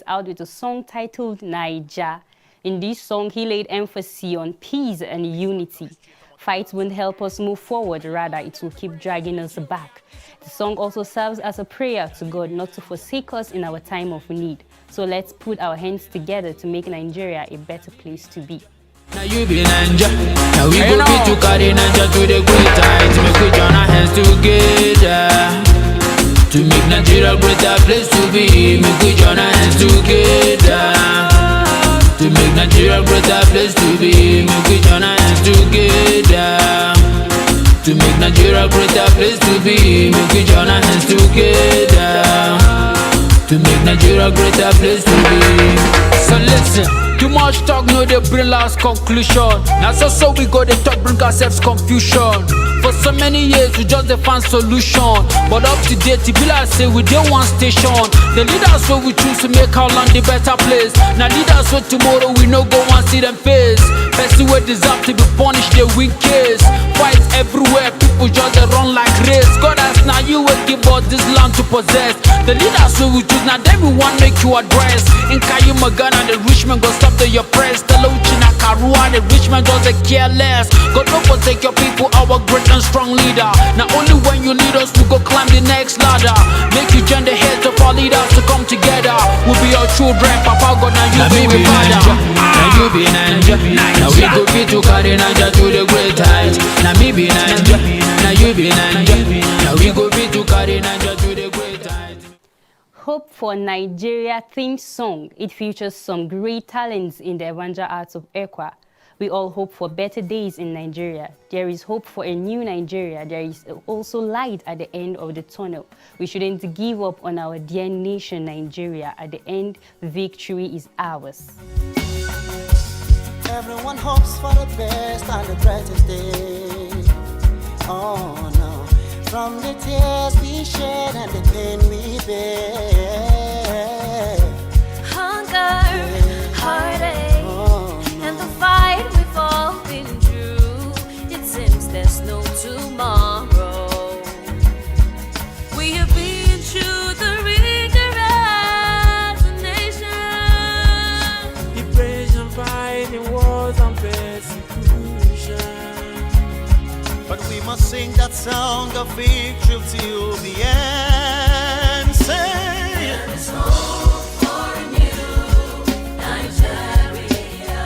out with a song titled Naija. In this song, he laid emphasis on peace and unity. Fight won't help us move forward, rather it will keep dragging us back. The song also serves as a prayer to God not to forsake us in our time of need. So let's put our hands together to make Nigeria a better place to be. Now you be Ninja, now we go be to carry Ninja to the great heights. Make we join our hands together to make Nigeria a greater place to be. Make we join our hands together to make Nigeria a greater place to be. Make we join our hands together to make Nigeria a greater place to be. Make we join our hands together to make Nigeria a greater place to be. So listen. Too much talk, no they bring last conclusion. Now so we go the talk, bring ourselves confusion. For so many years we just dey find solution, but up to date it be like say we dey one station. The leaders wey we choose to make our land the better place. Now leaders wey tomorrow we no go want see them face. Person wey deserve to be punished they win case. Fight everywhere, people just dey run like race. God has now you will give us this land to possess. The leaders wey we choose now them we want make you address. In Kayu Magana the rich man go stop to your press. The low China Karua the rich man just dey careless. God don't protect your people, our great and strong leader. Now only when you lead us we go climb the next ladder. Make you join the heads of our leaders to come together. We'll be your children, Papa God now you be my father. Now you be Ninja, now we go be to carry Ninja to the great heights. Now me be Ninja, now you be Ninja, now we go be to carry Ninja to the great heights. Hope for Nigeria theme song. It features some great talents in the Evangel arts of Ekwa. We all hope for better days in Nigeria. There is hope for a new Nigeria. There is also light at the end of the tunnel. We shouldn't give up on our dear nation, Nigeria. At the end, victory is ours. Everyone hopes for the best and the brightest day. Oh no, from the tears we shed and the pain we bear. Hunger, heartache, and the fight we've all been through. It seems there's no tomorrow. We have been through the rigor as a nation. Depression, fighting wars and persecution. But we must sing that song of victory till the end. Say, there is hope for a new Nigeria.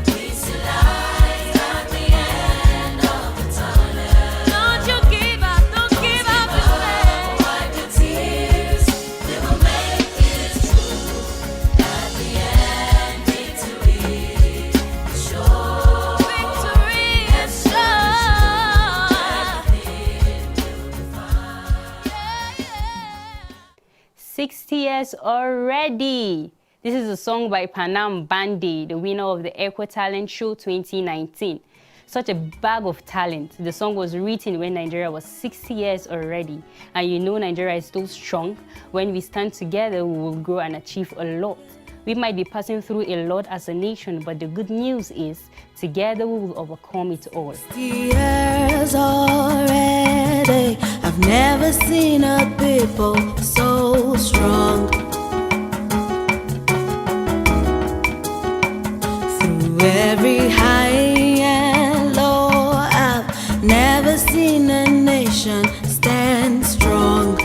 We see light at the end of the tunnel. Don't you give up, don't give up despair. Wipe your tears, we will make it true. At the end, victory is sure. Victory is sure. 60 years already. This is a song by Panam Bandi, the winner of the Ekwa Talent Show 2019. Such a bag of talent. The song was written when Nigeria was 60 years already. And you know Nigeria is still strong. When we stand together, we will grow and achieve a lot. We might be passing through a lot as a nation, but the good news is, together we will overcome it all. 60 years already, I've never seen a people so strong. Through every high and low, I've never seen a nation stand strong.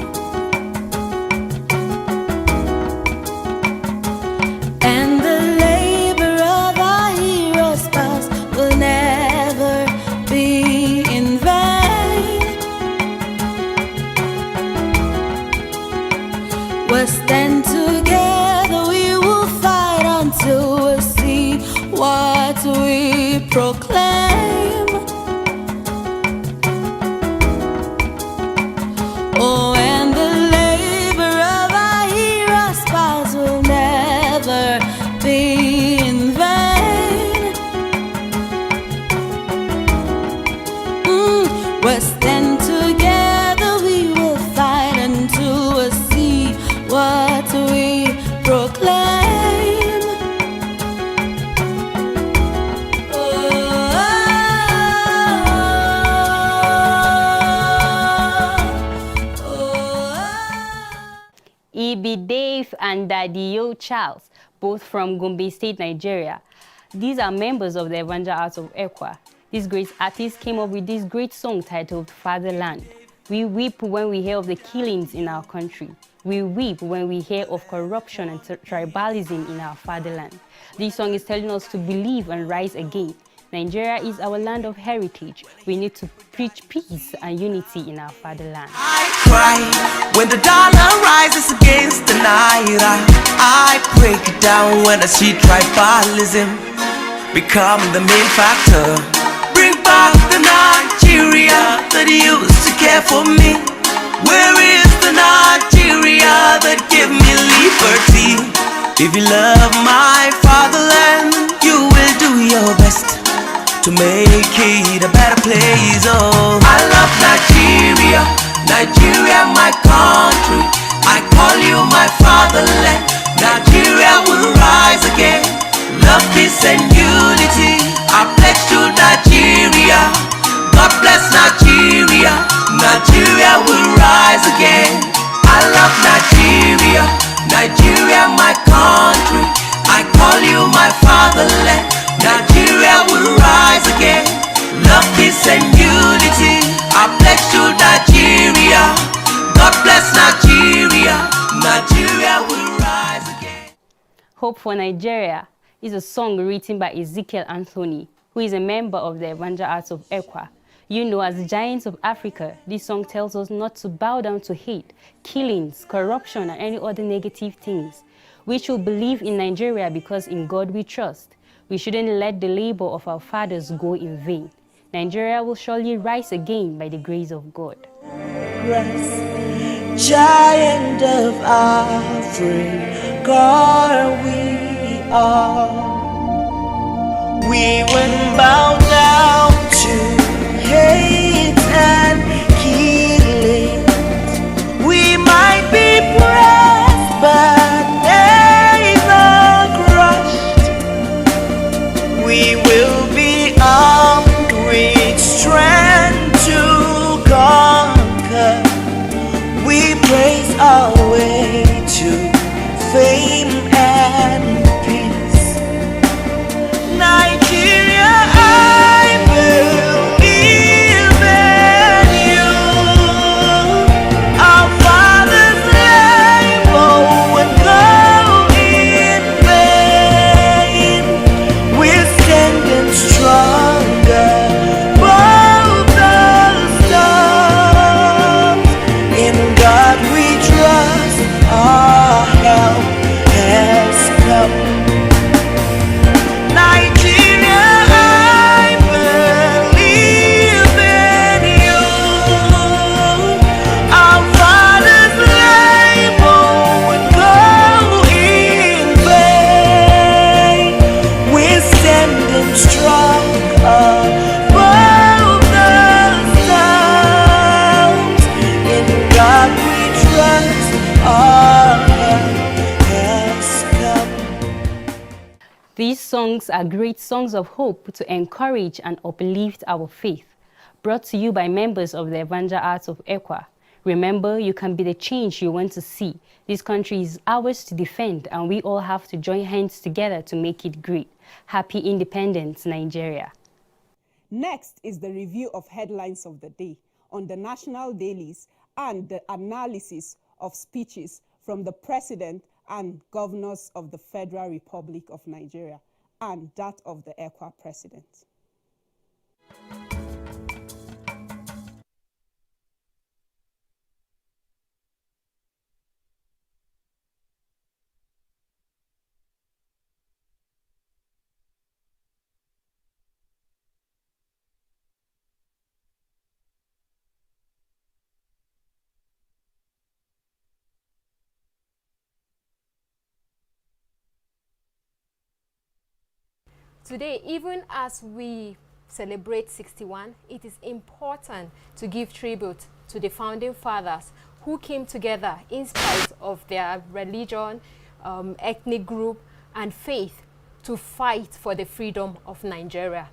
And the labor of our heroes past will never be in vain. We'll stand together, we will fight until we see what we proclaim. Oh, and the labor of our heroes past will never be in vain. We'll stand together, we will fight until we see what we proclaim. It be day Faith and Daddy Yo Charles, both from Gombe State, Nigeria. These are members of the Evangel Arts of Ekwa. These great artists came up with this great song titled Fatherland. We weep when we hear of the killings in our country. We weep when we hear of corruption and tribalism in our fatherland. This song is telling us to believe and rise again. Nigeria is our land of heritage. We need to preach peace and unity in our fatherland. I cry when the dollar rises against the naira. I break it down when I see tribalism becoming the main factor. Bring back the Nigeria that used to care for me. Where is the Nigeria that gave me liberty? If you love my fatherland, you will do your best to make it a better place. Oh, I love Nigeria, Nigeria my country. I call you my fatherland. Nigeria will rise again. Love, peace and unity. I pledge to Nigeria. God bless Nigeria. Nigeria will rise again. I love Nigeria, Nigeria my country. I call you my fatherland. Nigeria will rise again. Love, peace and unity. I pledge to Nigeria. God bless Nigeria. Nigeria will rise again. Hope for Nigeria is a song written by Ezekiel Anthony, who is a member of the Evangel Arts of Ekwa. You know, as giants of Africa, this song tells us not to bow down to hate, killings, corruption, and any other negative things. We should believe in Nigeria because in God we trust. We shouldn't let the labor of our fathers go in vain. Nigeria will surely rise again by the grace of God. Giant of Africa we are. We wouldn't bow down to hate and killing. We might be pressed but never crushed. We will be armed with strength to conquer. We praise our way to fame and peace. Nigeria, I believe in you. Our father's labor would go in vain. We're standing stronger. Both the storms. In God we trust. Our help has come. Nigeria, I believe in you. Our father's labor would go in vain. We're standing strong above the storms. In God we trust. Our help has come. These songs are great songs of hope to encourage and uplift our faith. Brought to you by members of the Evangel Arts of Ekwa. Remember, you can be the change you want to see. This country is ours to defend, and we all have to join hands together to make it great. Happy Independence, Nigeria. Next is the review of headlines of the day on the national dailies and the analysis of speeches from the President and governors of the Federal Republic of Nigeria and that of the Ekwa President. Today, even as we celebrate 61, it is important to give tribute to the founding fathers who came together in spite of their religion, ethnic group, and faith to fight for the freedom of Nigeria.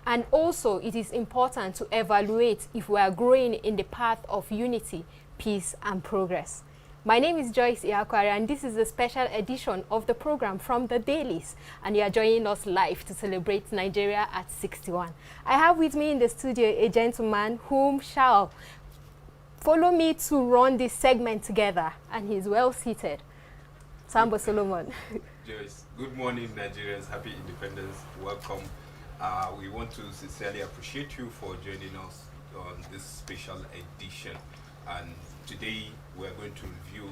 And also, it is important to evaluate if we are growing in the path of unity, peace, and progress. My name is Joyce Iakwari, and this is a special edition of the program from the Dailies, and you are joining us live to celebrate Nigeria at 61. I have with me in the studio a gentleman whom shall follow me to run this segment together, and he's well seated. Sambo Solomon. Joyce, good morning, Nigerians. Happy Independence. Welcome. We want to sincerely appreciate you for joining us on this special edition. And today we're going to review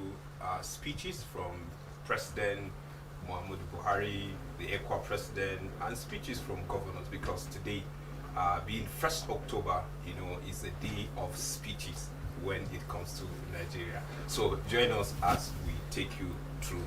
speeches from President Muhammadu Buhari, the ECWA president, and speeches from governors, because today, being 1st October, is a day of speeches when it comes to Nigeria. So join us as we take you through.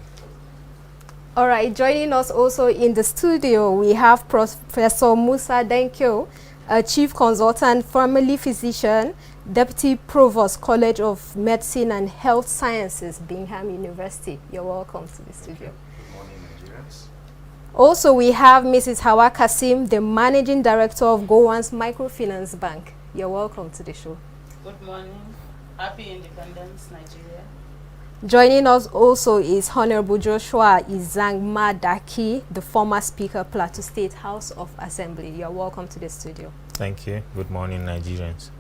All right, joining us also in the studio, we have Professor Musa Denkyo, a chief consultant, family physician, Deputy Provost, College of Medicine and Health Sciences, Bingham University. You're welcome to the studio. Good morning, Nigerians. Also, we have Mrs. Hawa Kasim, the Managing Director of Gowans Microfinance Bank. You're welcome to the show. Good morning. Happy Independence, Nigeria. Joining us also is Honorable Joshua Izangma Daki, the former Speaker, Plateau State House of Assembly. You're welcome to the studio. Thank you. Good morning, Nigerians.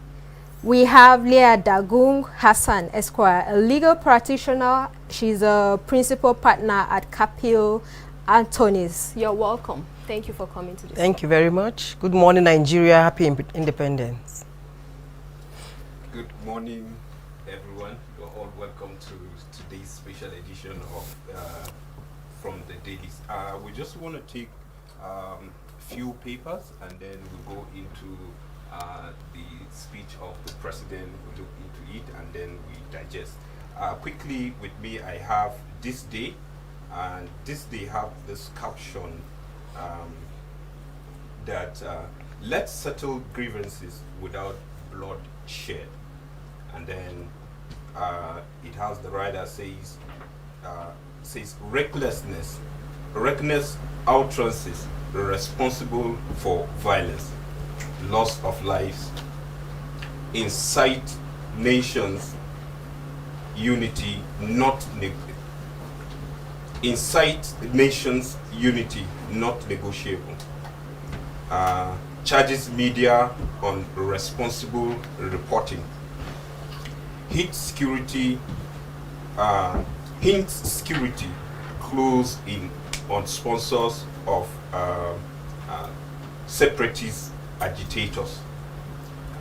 We have Leah Dagung Hassan Esquire, a legal practitioner. She's a principal partner at Capil Anthony's. You're welcome. Thank you for coming to this. Thank you very much. Good morning, Nigeria. Happy Independence. Good morning, everyone. You're all welcome to today's special edition of From the Dailies. We just want to take a few papers, and then we'll go into the speech of the president. We'll look into it, and then we digest. Quickly, with me, I have This Day, and This Day have this caption that let's settle grievances without bloodshed. And then it has the rider says reckless utterances responsible for violence, loss of lives, incite nations unity not negotiable. Charges media on responsible reporting. Hints security clues in on sponsors of separatist agitators.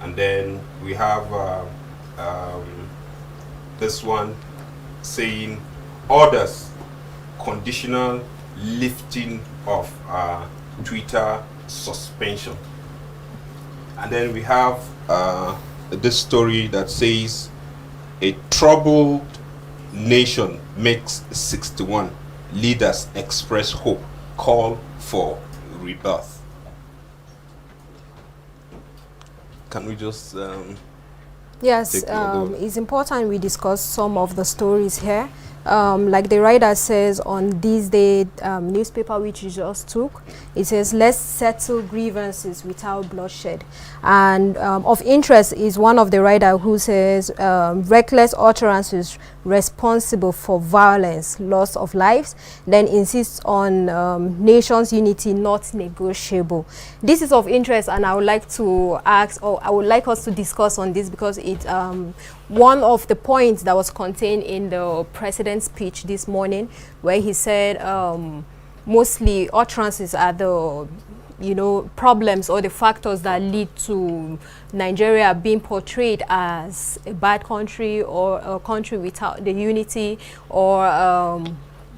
And then we have this one saying orders conditional lifting of Twitter suspension. And then we have this story that says a troubled nation makes 61 leaders express hope, call for rebirth. Can we just yes, it's important we discuss some of the stories here. Like the writer says on This Day newspaper which you just took, it says let's settle grievances without bloodshed. And of interest is one of the writer who says reckless utterances responsible for violence, loss of lives, then insists on nations unity not negotiable. This is of interest, and I would like to ask, or I would like us to discuss on this, because it's one of the points that was contained in the president's speech this morning, where he said mostly utterances are the problems or the factors that lead to Nigeria being portrayed as a bad country, or a country without the unity, or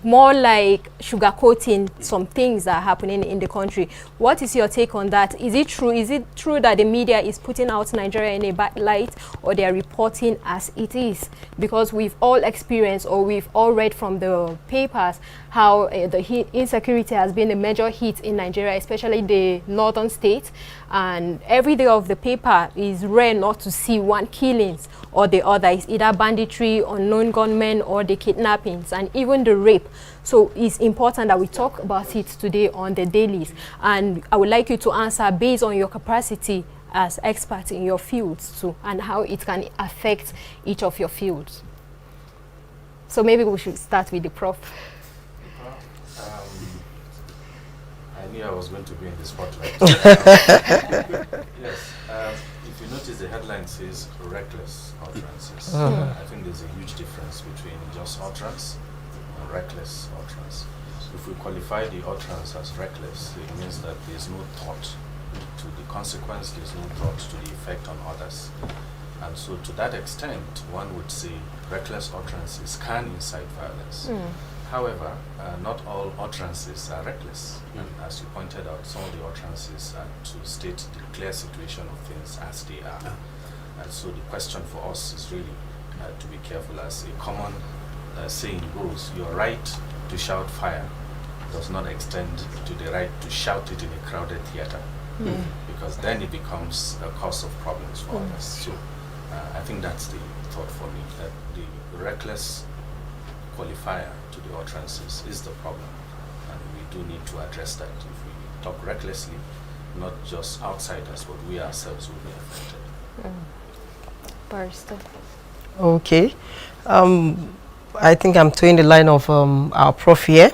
more like sugarcoating some things that are happening in the country. What is your take on that? Is it true? Is it true that the media is putting out Nigeria in a bad light, or they are reporting as it is? Because we've all experienced, or we've all read from the papers, how the insecurity has been a major hit in Nigeria, especially the northern states. And every day of the paper is rare not to see one killings or the other. It's either banditry, unknown gunmen, or the kidnappings, and even the rape. So it's important that we talk about it today on the dailies. And I would like you to answer based on your capacity as experts in your fields too, and how it can affect each of your fields. So maybe we should start with the prof. I knew I was going to be in the spotlight. Yes. If you notice, the headline says reckless utterances. I think there's a huge difference between just utterance and reckless utterance. If we qualify the utterance as reckless, it means that there's no thought to the consequence, there's no thought to the effect on others. And so to that extent, one would say reckless utterances can incite violence. However, not all utterances are reckless. And as you pointed out, some of the utterances are to state the clear situation of things as they are. And so the question for us is really to be careful. As a common saying goes, your right to shout fire does not extend to the right to shout it in a crowded theater, because then it becomes a cause of problems for others. So I think that's the thought for me, that the reckless qualifier to the utterances is the problem, and we do need to address that. If we talk recklessly, not just outsiders, but we ourselves will be affected. Barrister. Okay. I think I'm toeing the line of our prof here,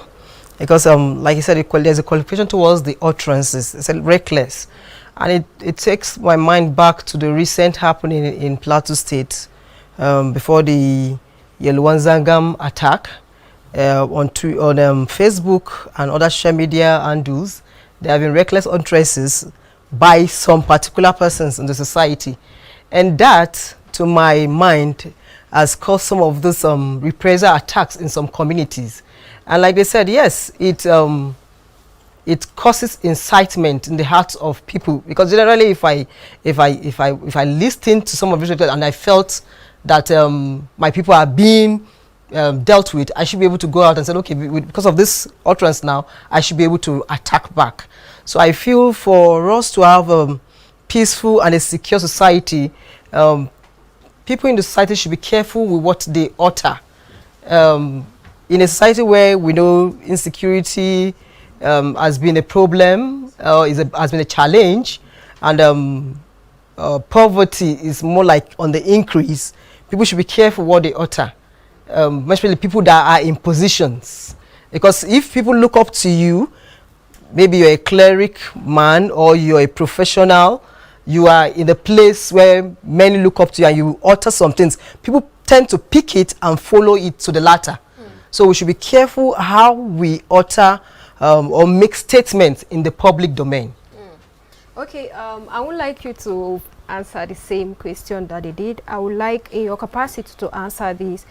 because like you said, there's a qualification towards the utterances. It's reckless, and it takes my mind back to the recent happening in Plateau State before the Yelwanzangam attack on Facebook and other social media handles. There have been reckless utterances by some particular persons in the society, and that, to my mind, has caused some of those reprisal attacks in some communities. And like they said, yes, it causes incitement in the hearts of people, because generally if I listen to some of this and I felt that my people are being dealt with, I should be able to go out and say, okay, because of this utterance now, I should be able to attack back. So I feel for us to have a peaceful and a secure society, people in the society should be careful with what they utter. In a society where we know insecurity has been a problem, has been a challenge, and poverty is more like on the increase, people should be careful what they utter, especially people that are in positions. Because if people look up to you, maybe you're a cleric man or you're a professional, you are in a place where many look up to you and you utter some things, people tend to pick it and follow it to the latter. So we should be careful how we utter or make statements in the public domain. Okay, I would like you to answer the same question that they did. I would like, in your capacity, to answer this.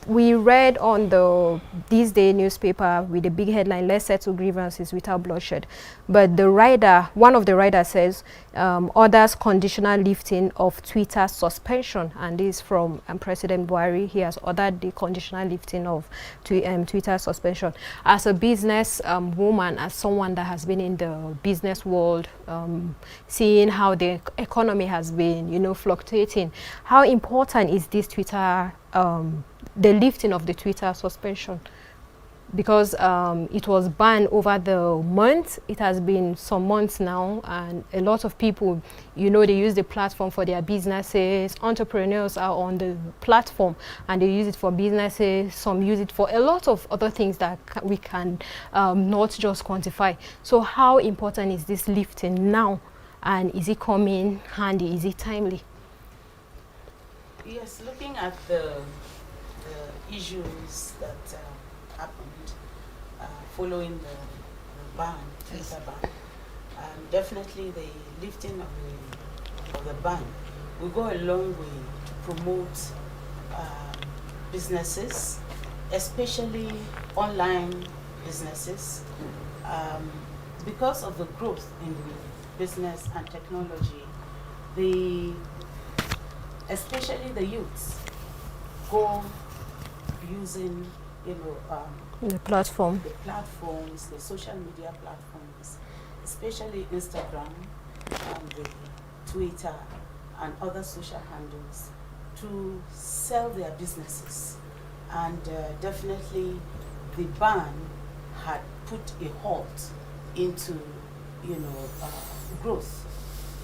We read on the This Day newspaper with the big headline, "Let's settle grievances without bloodshed." But the writer, one of the writers says, orders conditional lifting of Twitter suspension. And this is from President Buhari. He has ordered the conditional lifting of Twitter suspension. As a business woman, as someone that has been in the business world, seeing how the economy has been, fluctuating, how important is this Twitter the lifting of the Twitter suspension? Because it was banned over the months. It has been some months now, and a lot of people, they use the platform for their businesses. Entrepreneurs are on the platform and they use it for businesses. Some use it for a lot of other things that we can not just quantify. So how important is this lifting now, and is it coming handy? Is it timely? Yes, looking at the issues that happened following the ban, Twitter ban, definitely the lifting of the ban will go a long way to promote businesses, especially online businesses, because of the growth in the business and technology. Especially the youths go using, the platforms, the social media platforms, especially Instagram and the Twitter and other social handles, to sell their businesses. And definitely the ban had put a halt into, growth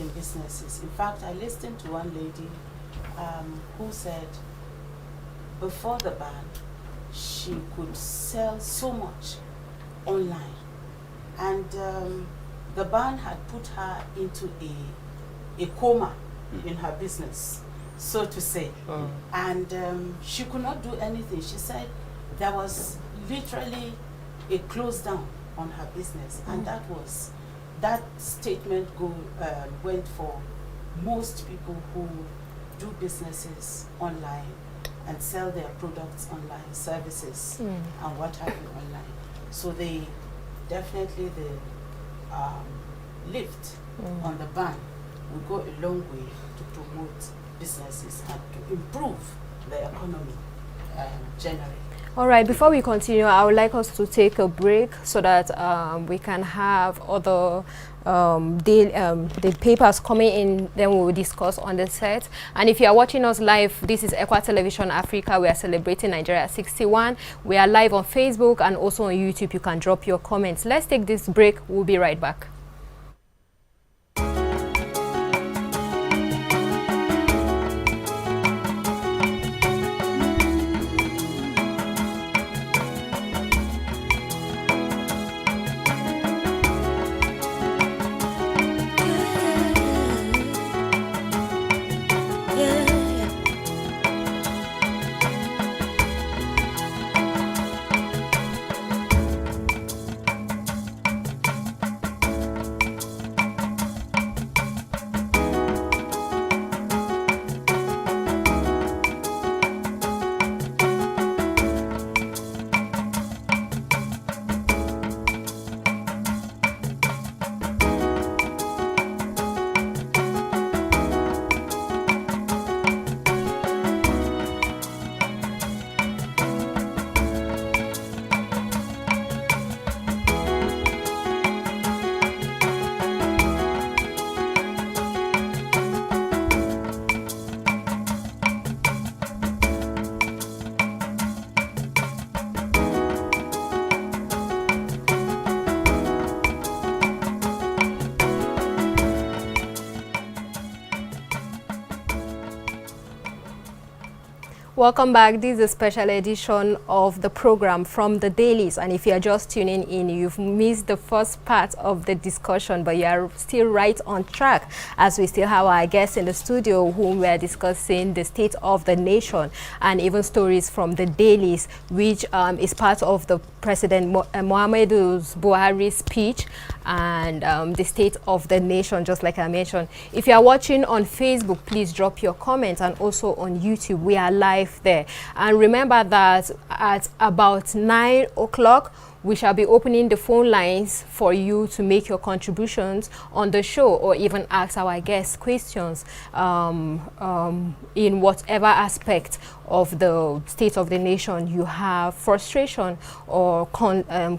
in businesses. In fact, I listened to one lady who said before the ban, she could sell so much online. And the ban had put her into a coma in her business, so to say. And she could not do anything. She said there was literally a close down on her business. And that statement went for most people who do businesses online and sell their products online, services and what have you online. So they definitely lift on the ban will go a long way to promote businesses and to improve the economy generally. All right, before we continue, I would like us to take a break so that we can have other the papers coming in, then we will discuss on the set. And if you are watching us live, this is Ekwa Television Africa. We are celebrating Nigeria 61. We are live on Facebook and also on YouTube. You can drop your comments. Let's take this break. We'll be right back. Welcome back. This is a special edition of the program from the dailies, and if you are just tuning in, you've missed the first part of the discussion, but you are still right on track as we still have our guests in the studio whom we are discussing the state of the nation and even stories from the dailies, which is part of the President Muhammadu Buhari's speech and the state of the nation, just like I mentioned. If you are watching on Facebook, please drop your comments, and also on YouTube, we are live there. And remember that at about 9 o'clock, we shall be opening the phone lines for you to make your contributions on the show, or even ask our guests questions in whatever aspect of the state of the nation you have frustration or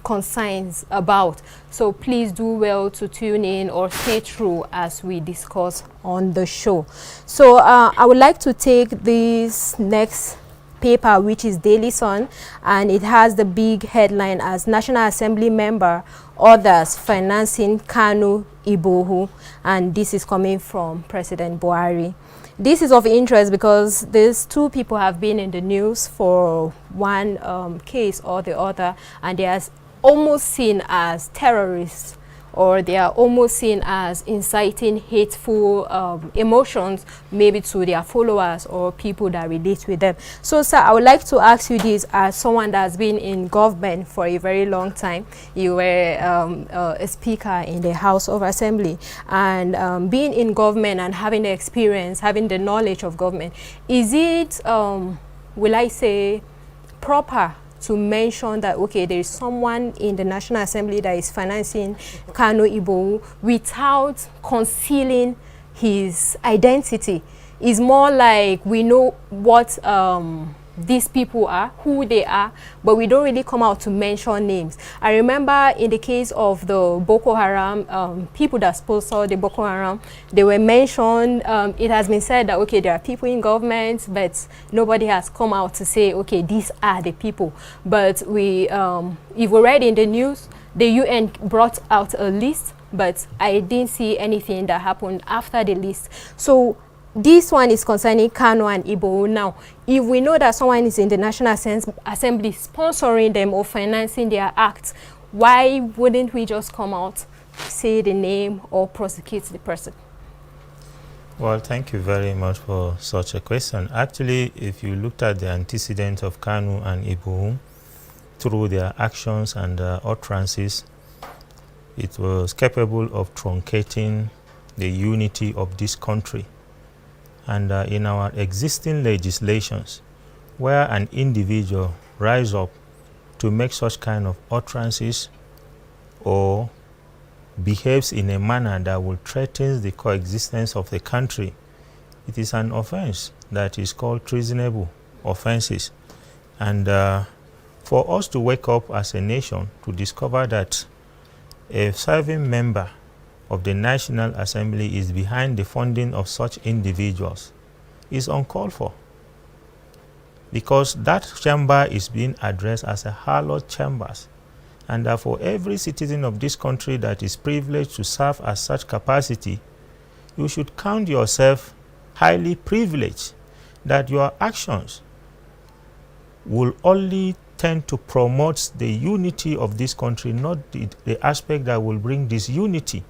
concerns about. So please do well to tune in or stay through as we discuss on the show. So I would like to take this next paper, which is Daily Sun, and it has the big headline as National Assembly member others financing Kanu Ibohu, and this is coming from President Buhari. This is of interest because these two people have been in the news for one case or the other, and they are almost seen as terrorists, or they are almost seen as inciting hateful emotions, maybe to their followers or people that relate with them. So, sir, I would like to ask you this as someone that has been in government for a very long time. You were a speaker in the House of Assembly, and being in government and having the experience, having the knowledge of government, is it, will I say, proper to mention that, okay, there is someone in the National Assembly that is financing Kanu Ibohu without concealing his identity? It's more like we know what these people are, who they are, but we don't really come out to mention names. I remember in the case of the Boko Haram, people that sponsor the Boko Haram, they were mentioned. It has been said that, okay, there are people in government, but nobody has come out to say, okay, these are the people. But we, if we read in the news, the UN brought out a list, but I didn't see anything that happened after the list. So this one is concerning Kanu and Igboho now. If we know that someone is in the National Assembly sponsoring them or financing their acts, why wouldn't we just come out, say the name, or prosecute the person? Well, thank you very much for such a question. Actually, if you looked at the antecedents of Kanu and Igboho, through their actions and utterances, it was capable of truncating the unity of this country. And in our existing legislations, where an individual rise up to make such kind of utterances or behaves in a manner that will threaten the coexistence of the country, it is an offense that is called treasonable offenses. And for us to wake up as a nation to discover that a serving member of the National Assembly is behind the funding of such individuals is uncalled for, because that chamber is being addressed as a hallowed chambers, and therefore every citizen of this country that is privileged to serve as such capacity, you should count yourself highly privileged that your actions will only tend to promote the unity of this country, not the aspect that will bring disunity.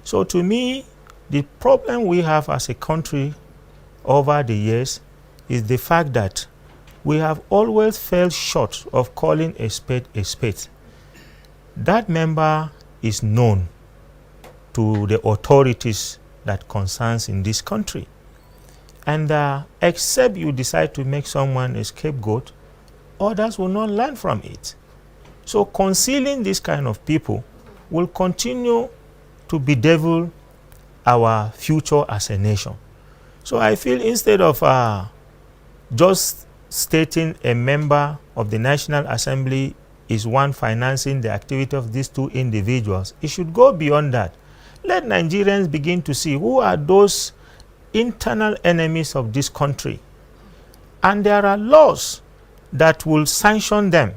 So to me, the problem we have as a country over the years is the fact that we have always fell short of calling a spade a spade. That member is known to the authorities that concerns in this country. And except you decide to make someone a scapegoat, others will not learn from it. So concealing this kind of people will continue to bedevil our future as a nation. So I feel instead of just stating a member of the National Assembly is one financing the activity of these two individuals, it should go beyond that. Let Nigerians begin to see who are those internal enemies of this country. And there are laws that will sanction them.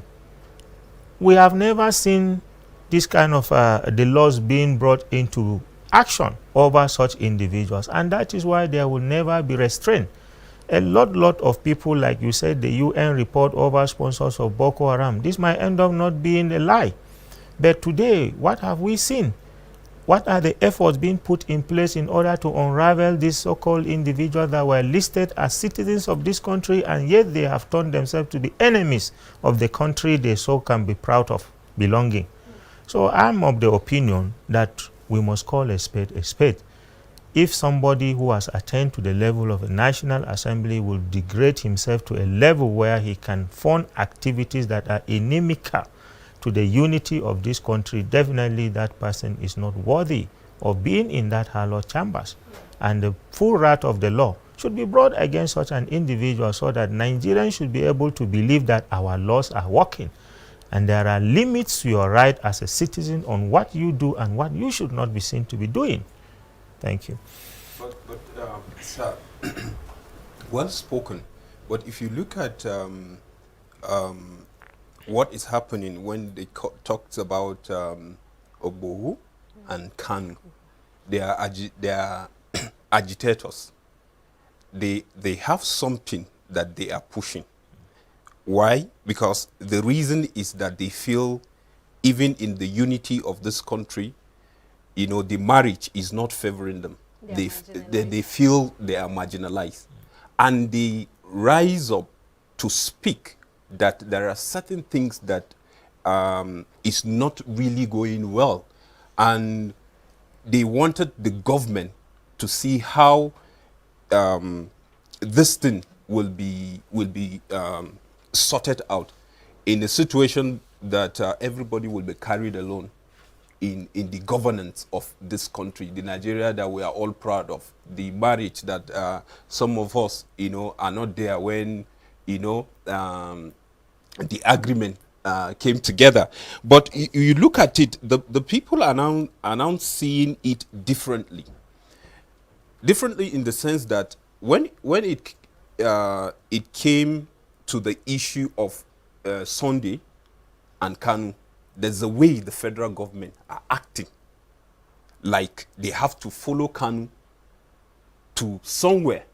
We have never seen this kind of the laws being brought into action over such individuals, and that is why there will never be restraint. A lot of people, like you said, the UN report over sponsors of Boko Haram, this might end up not being a lie. But today, what have we seen? What are the efforts being put in place in order to unravel these so-called individuals that were listed as citizens of this country, and yet they have turned themselves to be enemies of the country they so can be proud of belonging? So I'm of the opinion that we must call a spade a spade. If somebody who has attained to the level of a National Assembly will degrade himself to a level where he can fund activities that are inimical to the unity of this country, definitely that person is not worthy of being in that hallowed chambers. And the full wrath of the law should be brought against such an individual, so that Nigerians should be able to believe that our laws are working. And there are limits to your right as a citizen on what you do and what you should not be seen to be doing. Thank you. But sir, well spoken. But if you look at what is happening when they talked about Igboho and Kanu, they are agitators. They have something that they are pushing. Why? Because the reason is that they feel, even in the unity of this country, you know, the marriage is not favoring them. They feel they are marginalized. And they rise up to speak that there are certain things that is not really going well. And they wanted the government to see how this thing will be sorted out in a situation that everybody will be carried along in the governance of this country, the Nigeria that we are all proud of, the marriage that some of us, you know, are not there when, you know, the agreement came together. But you look at it, the people are now seeing it differently. Differently in the sense that when it came to the issue of Sunday and Kanu, there's a way the federal government are acting like they have to follow Kanu to somewhere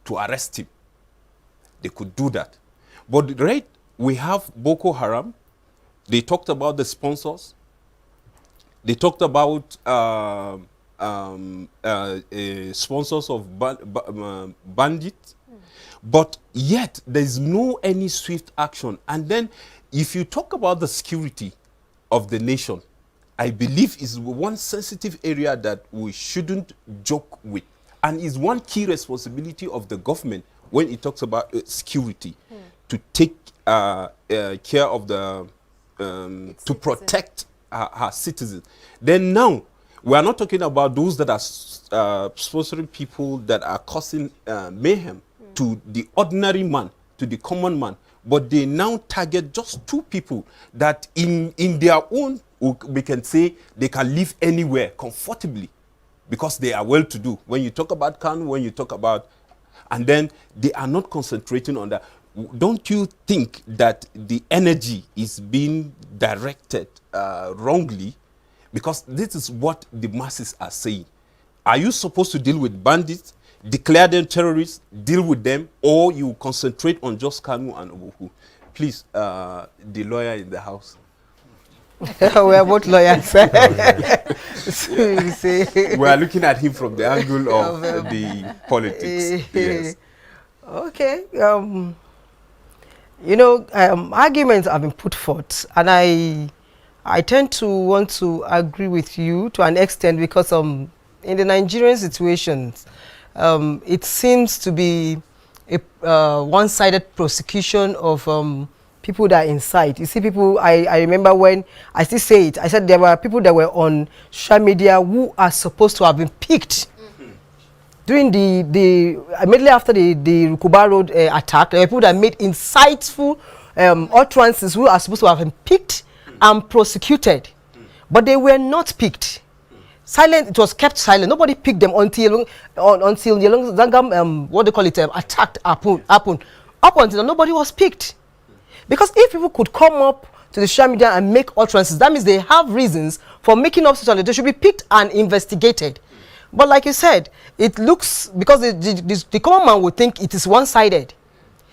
to arrest him. They could do that. But right, we have Boko Haram. They talked about the sponsors. They talked about sponsors of bandits. But yet, there's no any swift action. And then, if you talk about the security of the nation, I believe is one sensitive area that we shouldn't joke with. And is one key responsibility of the government when it talks about security, to take care of the, to protect her citizens. Then now, we are not talking about those that are sponsoring people that are causing mayhem to the ordinary man, to the common man, but they now target just two people that in their own, we can say they can live anywhere comfortably because they are well-to-do. When you talk about Kanu, when you talk about, and then they are not concentrating on that. Don't you think that the energy is being directed wrongly? Because this is what the masses are saying. Are you supposed to deal with bandits, declare them terrorists, deal with them, or you concentrate on just Kanu and Obuku? Please, the lawyer in the house. We are both lawyers. We are looking at him from the angle of the politics. Yes. Okay. You know, arguments have been put forth, and I tend to want to agree with you to an extent because in the Nigerian situations, it seems to be a one-sided prosecution of people that are inside. You see, people, I remember when, I still say it, I said there were people that were on social media who are supposed to have been picked. During immediately after the Rukuba Road attack, there were people that made insightful utterances who are supposed to have been picked and prosecuted. But they were not picked. Silent, it was kept silent. Nobody picked them until the Zangam, what they call it, attacked happened. Up until nobody was picked. Because if people could come up to the social media and make utterances, that means they have reasons for making up such, they should be picked and investigated. But like you said, it looks, because the common man would think it is one-sided.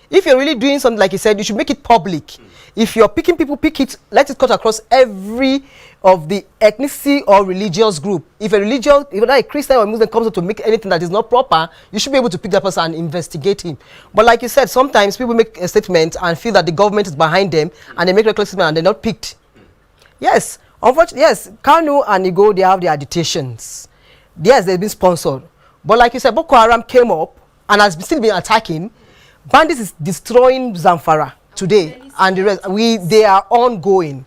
If you're really doing something like you said, you should make it public. If you're picking people, pick it, let it cut across every of the ethnicity or religious group. If a Christian or Muslim comes up to make anything that is not proper, you should be able to pick that person and investigate him. But like you said, sometimes people make a statement and feel that the government is behind them, and they make a statement and they're not picked. Yes, unfortunately, yes, Kanu and Igbo, they have their agitations. Yes, they've been sponsored. But like you said, Boko Haram came up and has still been attacking. Bandits is destroying Zamfara today, and the rest, they are ongoing.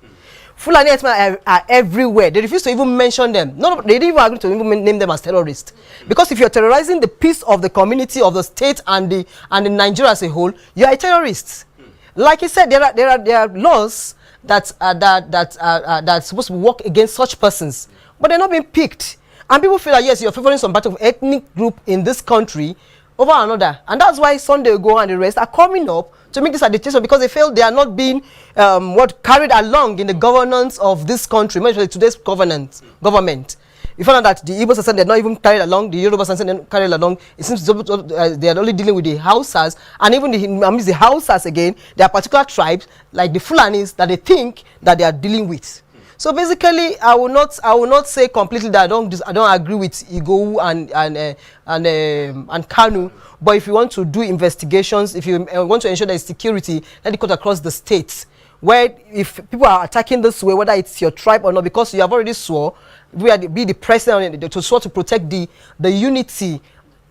Fulani are everywhere. They refuse to even mention them. No, they didn't even agree to even name them as terrorists. Because if you're terrorizing the peace of the community, of the state, and the Nigeria as a whole, you are a terrorist. Like you said, there are laws that are supposed to work against such persons, but they're not being picked. And people feel that, yes, you're favoring some part of ethnic group in this country over another. And that's why Sunday Igboho and the rest are coming up to make this agitation, because they feel they are not being carried along in the governance of this country, especially today's government. You find out that the Igbos are saying they're not even carried along, the Yorubas are saying they're not carried along. It seems they are only dealing with the Hausas, and even the Hausas again, there are particular tribes like the Fulanis that they think that they are dealing with. So basically, I will not say completely that I don't agree with Igboho and Kanu. But if you want to do investigations, if you want to ensure there is security, let it cut across the states. Where if people are attacking this way, whether it's your tribe or not, because you have already swore, be the president to swear to protect the unity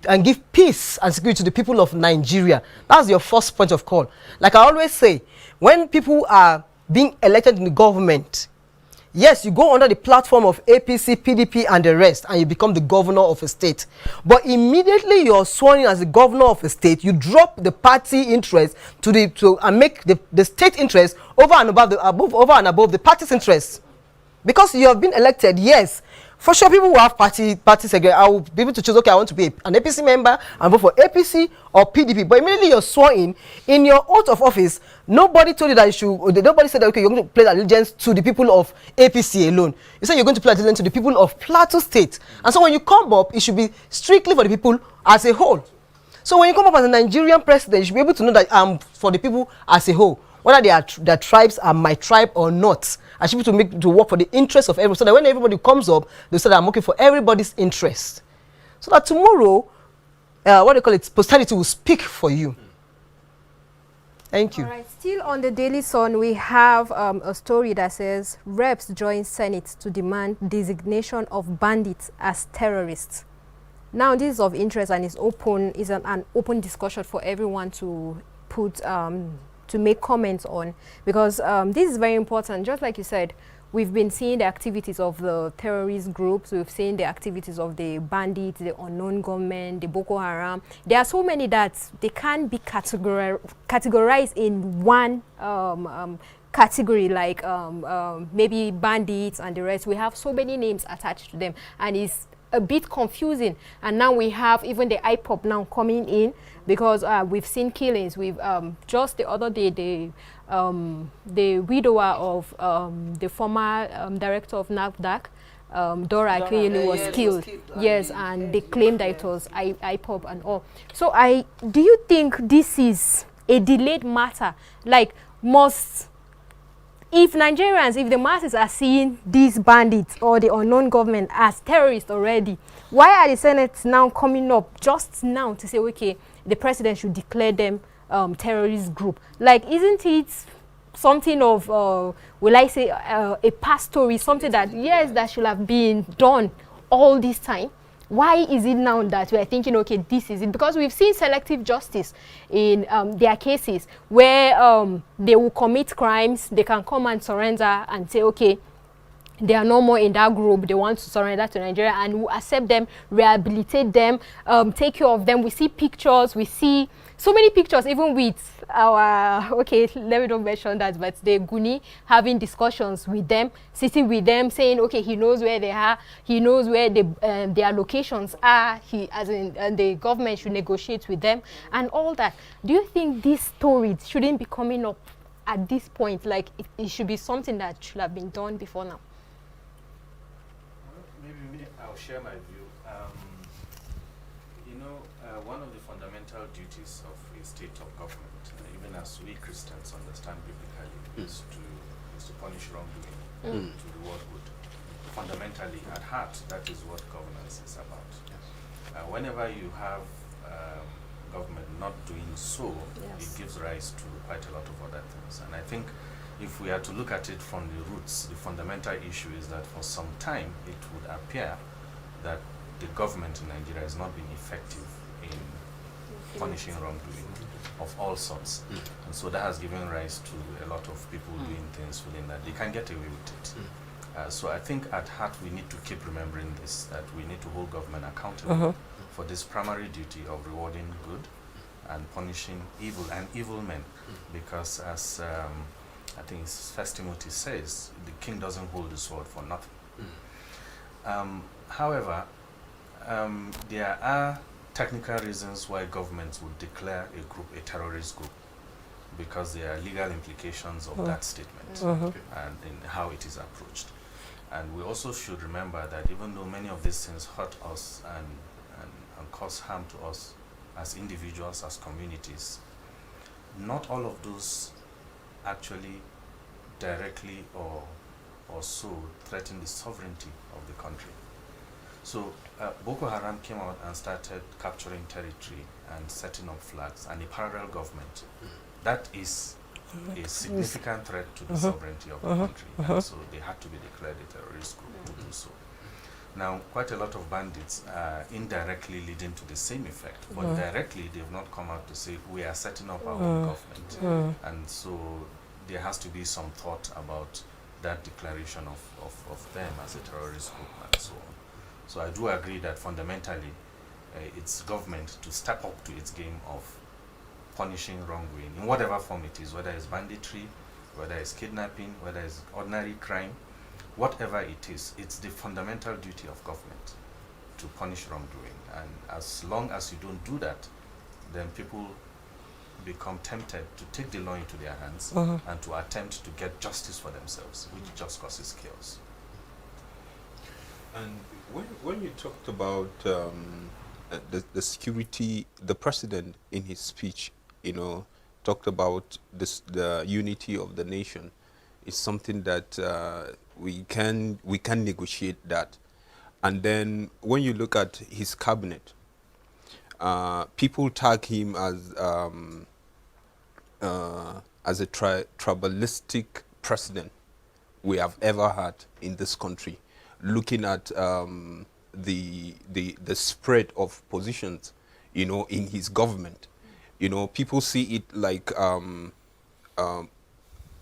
and give peace and security to the people of Nigeria. That's your first point of call. Like I always say, when people are being elected in the government, yes, you go under the platform of APC, PDP, and the rest, and you become the governor of a state. But immediately you're sworn in as the governor of a state, you drop the party interest and make the state interest over and above the party's interest. Because you have been elected, yes. For sure, people will have parties again. I will be able to choose, okay, I want to be an APC member and vote for APC or PDP. But immediately you're sworn in your oath of office, nobody told you that you should, nobody said that, okay, you're going to pledge allegiance to the people of APC alone. You said you're going to pledge allegiance to the people of Plateau State. And so when you come up, it should be strictly for the people as a whole. So when you come up as a Nigerian president, you should be able to know that I'm for the people as a whole. Whether their tribes are my tribe or not, I should be able to work for the interests of everyone. So that when everybody comes up, they say that I'm working for everybody's interest. So that tomorrow, what do you call it, posterity will speak for you. Thank you. All right, still on the Daily Sun, we have a story that says reps join Senate to demand designation of bandits as terrorists. Now, this is of interest and is open, is an open discussion for everyone to put, to make comments on, because this is very important. Just like you said, we've been seeing the activities of the terrorist groups. We've seen the activities of the bandits, the unknown gunmen, the Boko Haram. There are so many that they can't be categorized in one category, like maybe bandits and the rest. We have so many names attached to them, and it's a bit confusing. And now we have even the IPOB now coming in, because we've seen killings. We've just the other day, the widower of the former director of NAFDAC, Dora Akeyele, was killed. Yes, and they claimed that it was IPOB and all. So do you think this is a delayed matter? Like, if Nigerians, if the masses are seeing these bandits or the unknown government as terrorists already, why are the Senate now coming up just now to say, okay, the president should declare them terrorist group? Like, isn't it something of, will I say, a past story, something that, yes, that should have been done all this time? Why is it now that we are thinking, okay, this is it? Because we've seen selective justice in their cases where they will commit crimes, they can come and surrender and say, okay, they are no more in that group, they want to surrender to Nigeria, and we'll accept them, rehabilitate them, take care of them. We see pictures, we see so many pictures, even with our, okay, let me not mention that, but the Guni having discussions with them, sitting with them, saying, okay, he knows where they are, he knows where their locations are, and the government should negotiate with them, and all that. Do you think this story shouldn't be coming up at this point? Like, it should be something that should have been done before now? Maybe I'll share my view. One of the fundamental duties of a state of government, even as we Christians understand biblically, is to punish wrongdoing, to reward good. Fundamentally, at heart, that is what governance is about. Yes. Whenever you have government not doing so, it gives rise to quite a lot of other things. And I think if we are to look at it from the roots, the fundamental issue is that for some time it would appear that the government in Nigeria has not been effective in punishing wrongdoing of all sorts. And so that has given rise to a lot of people doing things feeling that they can get away with it. So I think at heart we need to keep remembering this, that we need to hold government accountable for this primary duty of rewarding good and punishing evil and evil men, because as I think it's 1 Timothy says, the king doesn't hold the sword for nothing. However, there are technical reasons why governments would declare a group a terrorist group, because there are legal implications of that statement and in how it is approached. And we also should remember that even though many of these things hurt us and cause harm to us as individuals, as communities, not all of those actually directly or so threaten the sovereignty of the country. So Boko Haram came out and started capturing territory and setting up flags and a parallel government. That is a significant threat to the sovereignty of the country. And so they had to be declared a terrorist group to do so. Now, quite a lot of bandits are indirectly leading to the same effect, but directly they've not come out to say, we are setting up our own government. And so there has to be some thought about that declaration of them as a terrorist group and so on. So I do agree that fundamentally it's government to step up to its game of punishing wrongdoing in whatever form it is, whether it's banditry, whether it's kidnapping, whether it's ordinary crime, whatever it is, it's the fundamental duty of government to punish wrongdoing. And as long as you don't do that, then people become tempted to take the law into their hands and to attempt to get justice for themselves, which just causes chaos. And when you talked about the security, the president in his speech, talked about the unity of the nation. Is something that we can negotiate that. And then when you look at his cabinet, people tag him as a tribalistic president we have ever had in this country. Looking at the spread of positions, in his government, people see it like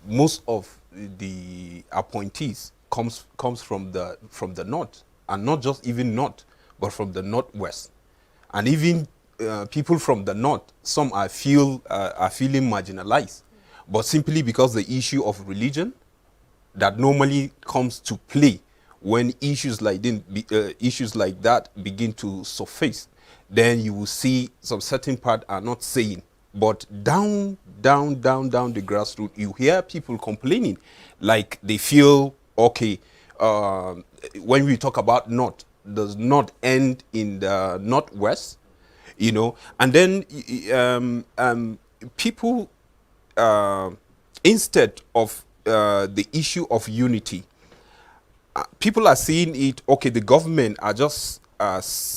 most of the appointees comes from the north, and not just even north, but from the northwest, and even people from the north, some are feeling marginalized, but simply because the issue of religion that normally comes to play when issues like that begin to surface, then you will see some certain part are not saying. But down the grassroots, you hear people complaining like they feel, okay, when we talk about north, does not end in the northwest, and then people, instead of the issue of unity, people are seeing it, okay, the government are just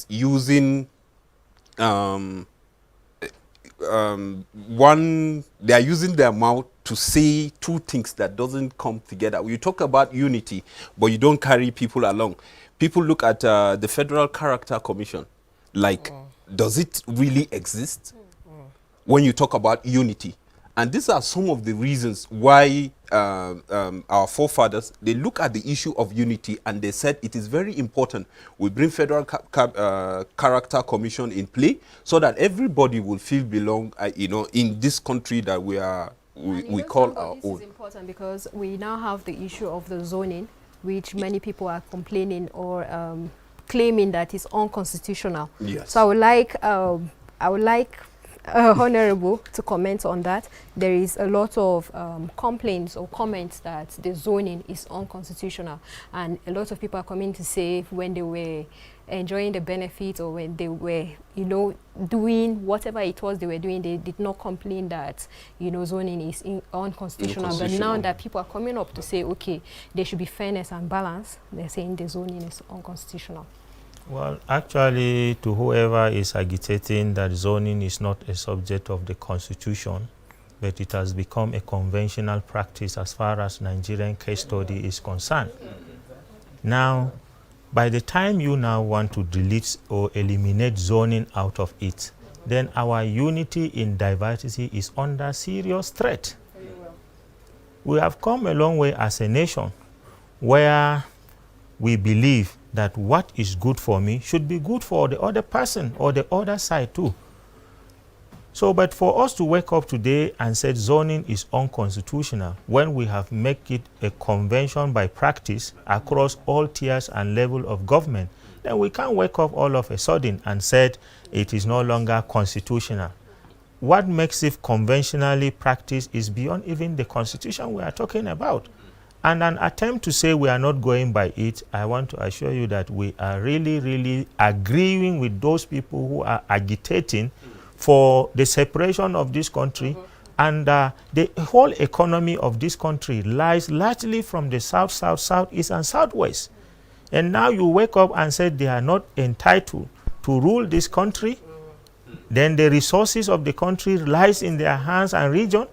using they are using their mouth to say two things that doesn't come together. You talk about unity, but you don't carry people along. People look at the Federal Character Commission, like, does it really exist when you talk about unity? And these are some of the reasons why our forefathers, they look at the issue of unity and they said it is very important we bring Federal Character Commission in play so that everybody will feel belong, in this country that we call our own. This is important because we now have the issue of the zoning, which many people are complaining or claiming that is unconstitutional. Yes. So I would like Honorable to comment on that. There is a lot of complaints or comments that the zoning is unconstitutional, and a lot of people are coming to say when they were enjoying the benefit or when they were, doing whatever it was they were doing, they did not complain that, zoning is unconstitutional. But now that people are coming up to say, okay, there should be fairness and balance, they're saying the zoning is unconstitutional. Well, actually, to whoever is agitating that zoning is not a subject of the Constitution, but it has become a conventional practice as far as Nigerian case study is concerned. Now, by the time you now want to delete or eliminate zoning out of it, then our unity in diversity is under serious threat. We have come a long way as a nation where we believe that what is good for me should be good for the other person or the other side too. So, but for us to wake up today and say zoning is unconstitutional when we have made it a convention by practice across all tiers and level of government, then we can't wake up all of a sudden and said it is no longer constitutional. What makes it conventionally practiced is beyond even the Constitution we are talking about. And an attempt to say we are not going by it, I want to assure you that we are really, really agreeing with those people who are agitating for the separation of this country. And the whole economy of this country lies largely from the south, south, southeast, and southwest. And now you wake up and say they are not entitled to rule this country. Then the resources of the country lies in their hands and region.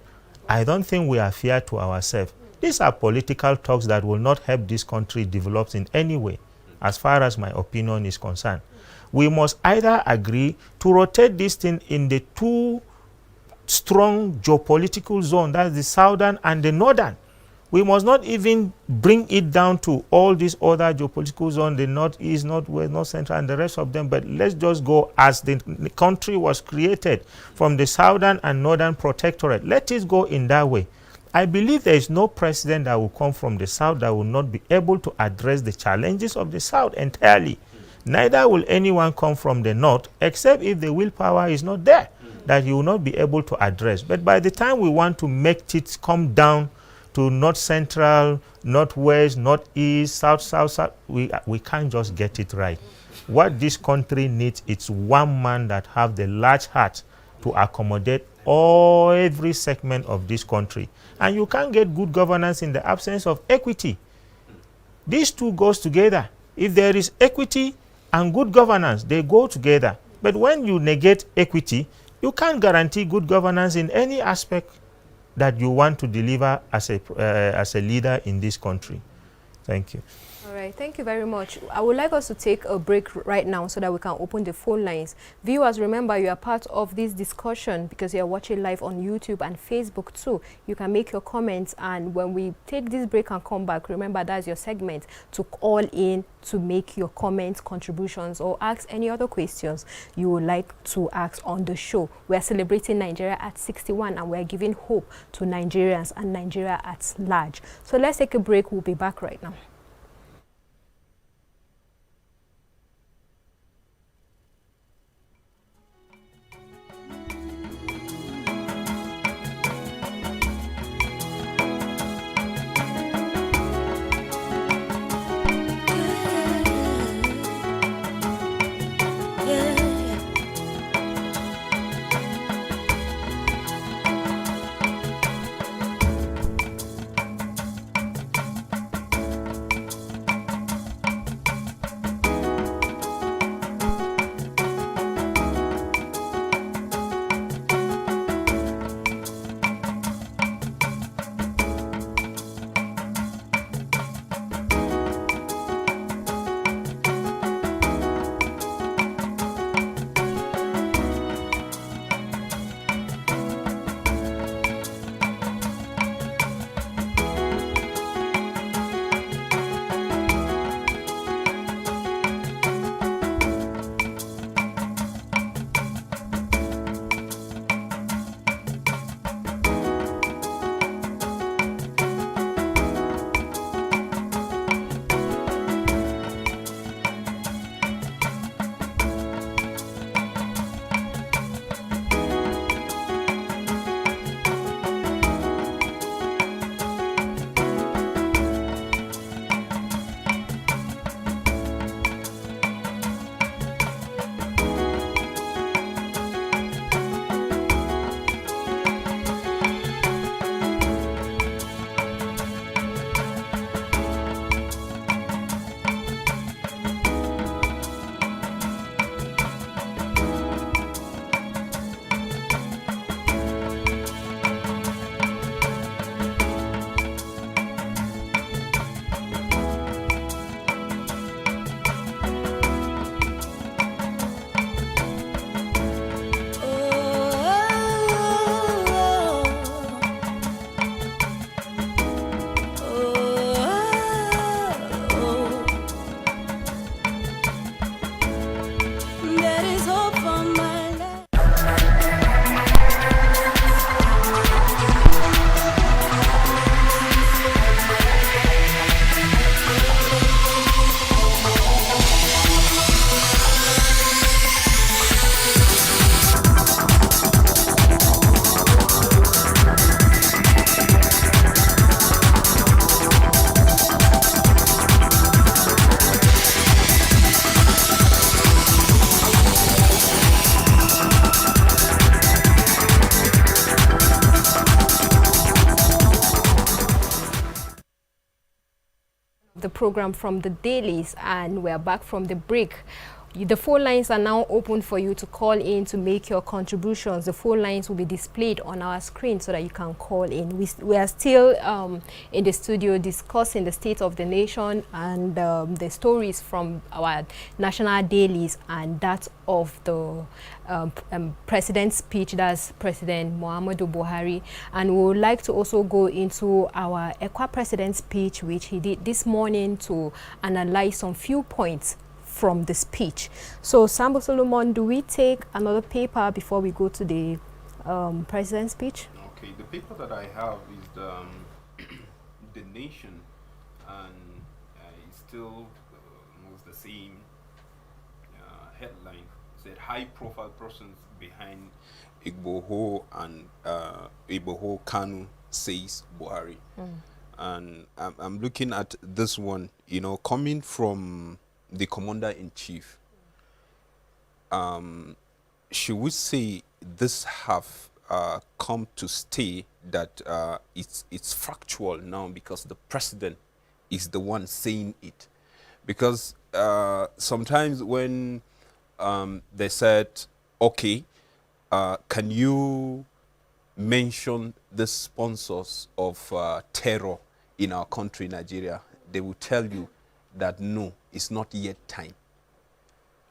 I don't think we are fair to ourselves. These are political talks that will not help this country develop in any way, as far as my opinion is concerned. We must either agree to rotate this thing in the two strong geopolitical zones, that's the southern and the northern. We must not even bring it down to all these other geopolitical zones, the northeast, northwest, north central, and the rest of them, but let's just go as the country was created from the southern and northern protectorate. Let it go in that way. I believe there is no president that will come from the south that will not be able to address the challenges of the south entirely. Neither will anyone come from the north, except if the willpower is not there, that he will not be able to address. But by the time we want to make it come down to north central, northwest, northeast, south, south, south. We can't just get it right. What this country needs is one man that have the large heart to accommodate every segment of this country. And you can't get good governance in the absence of equity. These two goes together. If there is equity and good governance, they go together. But when you negate equity, you can't guarantee good governance in any aspect that you want to deliver as a leader in this country. Thank you. All right, thank you very much. I would like us to take a break right now so that we can open the phone lines. Viewers, remember you are part of this discussion because you are watching live on YouTube and Facebook too. You can make your comments, and when we take this break and come back, remember that's your segment to call in to make your comments, contributions, or ask any other questions you would like to ask on the show. We are celebrating Nigeria at 61 and we are giving hope to Nigerians and Nigeria at large. So let's take a break. We'll be back right now. The program from the dailies, and we're back from the break. The phone lines are now open for you to call in to make your contributions. The phone lines will be displayed on our screen so that you can call in. We are still in the studio discussing the state of the nation and the stories from our national dailies and that of the president's speech, that's President Muhammadu Buhari. And we would like to also go into our ECWA president's speech, which he did this morning, to analyze some few points from the speech. So, Sambo Solomon, do we take another paper before we go to the president's speech? Okay, the paper that I have is the Nation, and it's still almost the same headline. It said high-profile persons behind Igboho and Igboho Kanu says Buhari. And I'm looking at this one, you know, coming from the commander-in-chief. Should we say this have come to stay, that it's factual now because the president is the one saying it? Because sometimes when they said, okay, can you mention the sponsors of terror in our country, Nigeria, they will tell you that no, it's not yet time.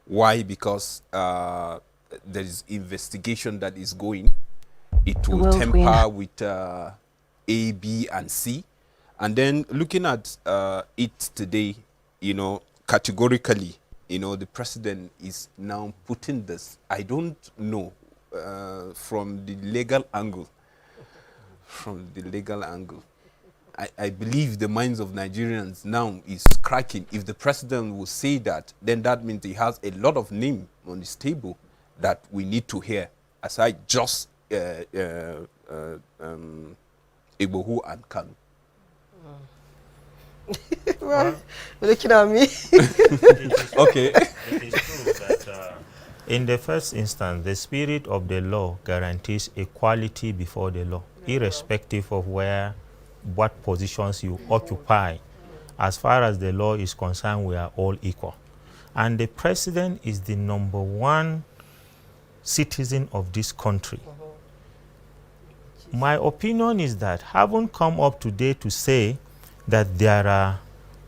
Why? Because there is investigation that is going. It will temper with A, B, and C. And then looking at it today, you know, categorically, you know, the president is now putting this. I don't know from the legal angle. I believe the minds of Nigerians now is cracking. If the president will say that, then that means he has a lot of name on his table that we need to hear, aside just Igbohu and Kanu. Well, you're looking at me. Okay. It is true that in the first instance, the spirit of the law guarantees equality before the law, irrespective of what positions you occupy. As far as the law is concerned, we are all equal. And the president is the #1 citizen of this country. My opinion is that, having come up today to say that there are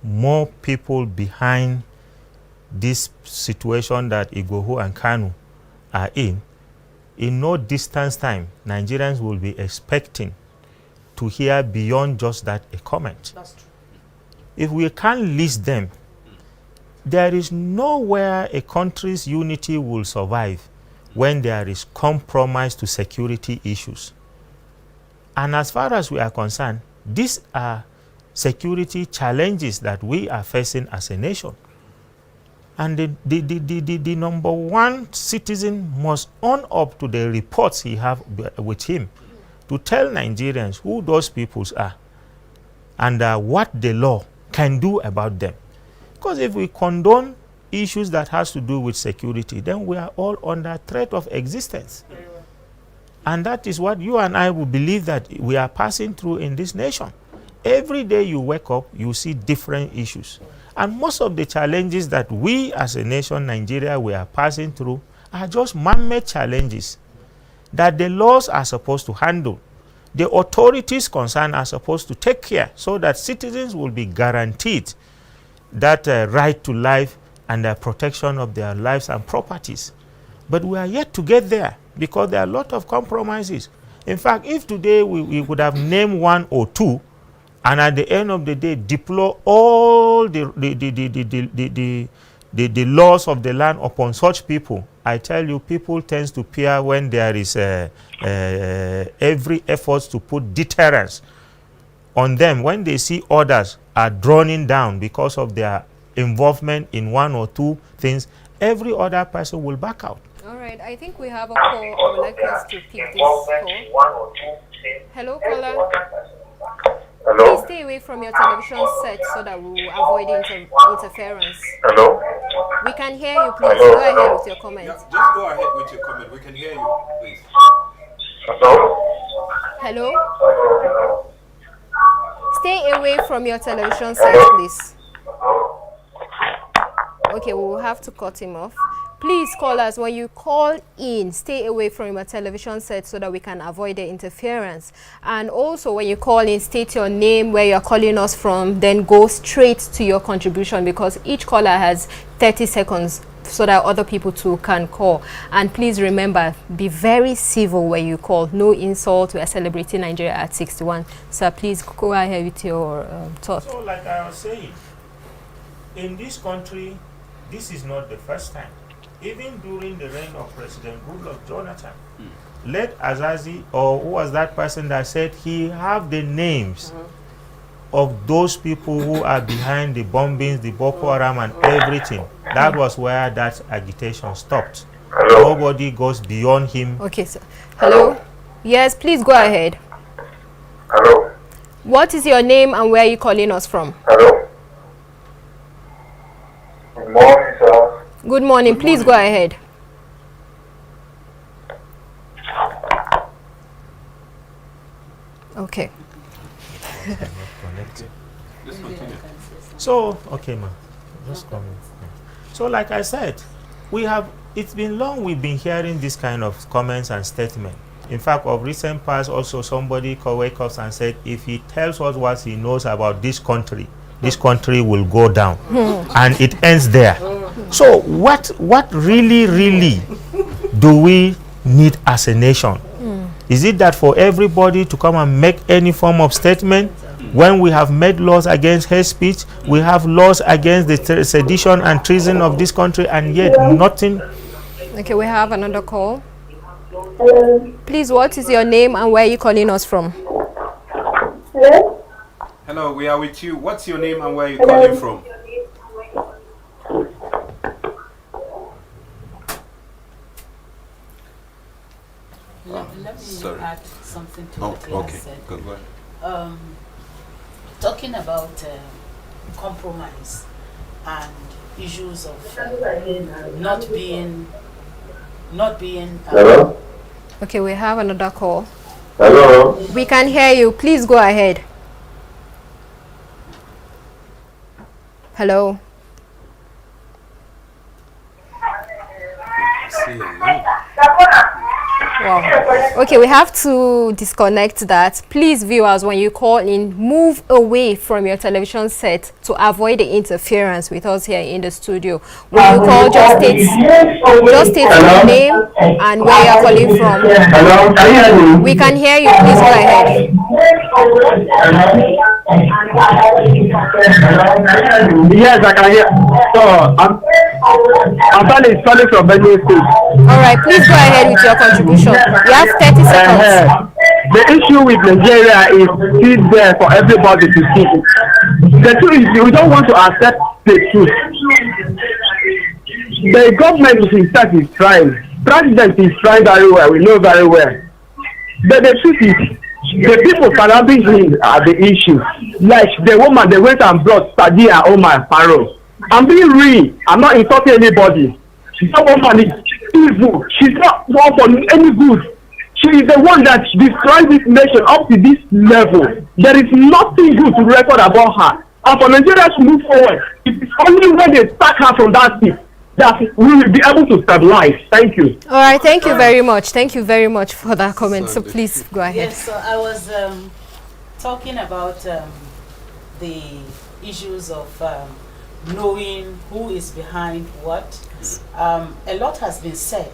more people behind this situation that Igbohu and Kanu are in no distant time, Nigerians will be expecting to hear beyond just that a comment. That's true. If we can't list them, there is nowhere a country's unity will survive when there is compromise to security issues. And as far as we are concerned, these are security challenges that we are facing as a nation. And the #1 citizen must own up to the reports he have with him to tell Nigerians who those peoples are and what the law can do about them. Because if we condone issues that has to do with security, then we are all under threat of existence. And that is what you and I will believe that we are passing through in this nation. Every day you wake up, you see different issues. And most of the challenges that we as a nation, Nigeria, we are passing through are just man-made challenges that the laws are supposed to handle. The authorities concerned are supposed to take care so that citizens will be guaranteed that right to life and the protection of their lives and properties. But we are yet to get there because there are a lot of compromises. In fact, if today we would have named 1 or 2, and at the end of the day deploy all the laws of the land upon such people, I tell you, people tend to fear when there is every effort to put deterrence on them. When they see others are drowning down because of their involvement in 1 or 2 things, every other person will back out. All right, I think we have a call. I would like us to pick this call. Hello, caller. Hello? Please stay away from your television set so that we will avoid interference. Hello? We can hear you, please. Hello? Go ahead with your comment. Yeah, just go ahead with your comment. We can hear you, please. Hello? Hello? Stay away from your television set, please. Okay, we will have to cut him off. Please call us. When you call in, stay away from your television set so that we can avoid the interference. And also, when you call in, state your name, where you're calling us from, then go straight to your contribution, because each caller has 30 seconds so that other people too can call. And please remember, be very civil when you call. No insult. We are celebrating Nigeria at 61. So please go ahead with your thought. So like I was saying, in this country, this is not the first time. Even during the reign of President Goodluck Jonathan, led Azazi, or who was that person that said he have the names of those people who are behind the bombings, the Boko Haram and everything. That was where that agitation stopped. Nobody goes beyond him. Okay, sir. Hello? Yes, please go ahead. Hello. What is your name and where are you calling us from? Hello. Good morning, sir. Good morning. Please go ahead. Okay. So, okay, ma. Just come in. So, like I said, it's been long we've been hearing this kind of comments and statements. In fact, of recent past, also somebody wake up and said, if he tells us what he knows about this country will go down. And it ends there. So, what really do we need as a nation? Is it that for everybody to come and make any form of statement? When we have made laws against hate speech, we have laws against the sedition and treason of this country, and yet nothing. Okay, we have another call. Please, what is your name and where are you calling us from? Hello? Hello, we are with you. What's your name and where are you calling from? Let me add something to what you okay. said. Go ahead. Talking about compromise and issues of not being. Hello? Okay, we have another call. Hello? We can hear you. Please go ahead. Hello? Wow. Okay, we have to disconnect that. Please, viewers, when you call in, move away from your television set to avoid the interference with us here in the studio. When you call, just state your name and where you're calling from. Hello? Can you hear me? We can hear you. Please go ahead. Yes, I can hear. So, I'm calling from Benue State. All right, please go ahead with your contribution. You have 30 seconds. The issue with Nigeria is still there for everybody to see. The truth is, we don't want to accept the truth. The government itself is trying. President is trying very well. We know very well. But the truth is, the people surrounding him are the issue. Like the woman, they went and brought Sadia Omar Faro. I'm being real. I'm not insulting anybody. That woman is evil. She's not one for any good. She is the one that destroyed this nation up to this level. There is nothing good to record about her. And for Nigeria to move forward, it is only when they sack her from that seat that we will be able to stabilize. Thank you. All right, thank you very much. Thank you very much for that comment. So please go ahead. Yes, so I was talking about the issues of knowing who is behind what. A lot has been said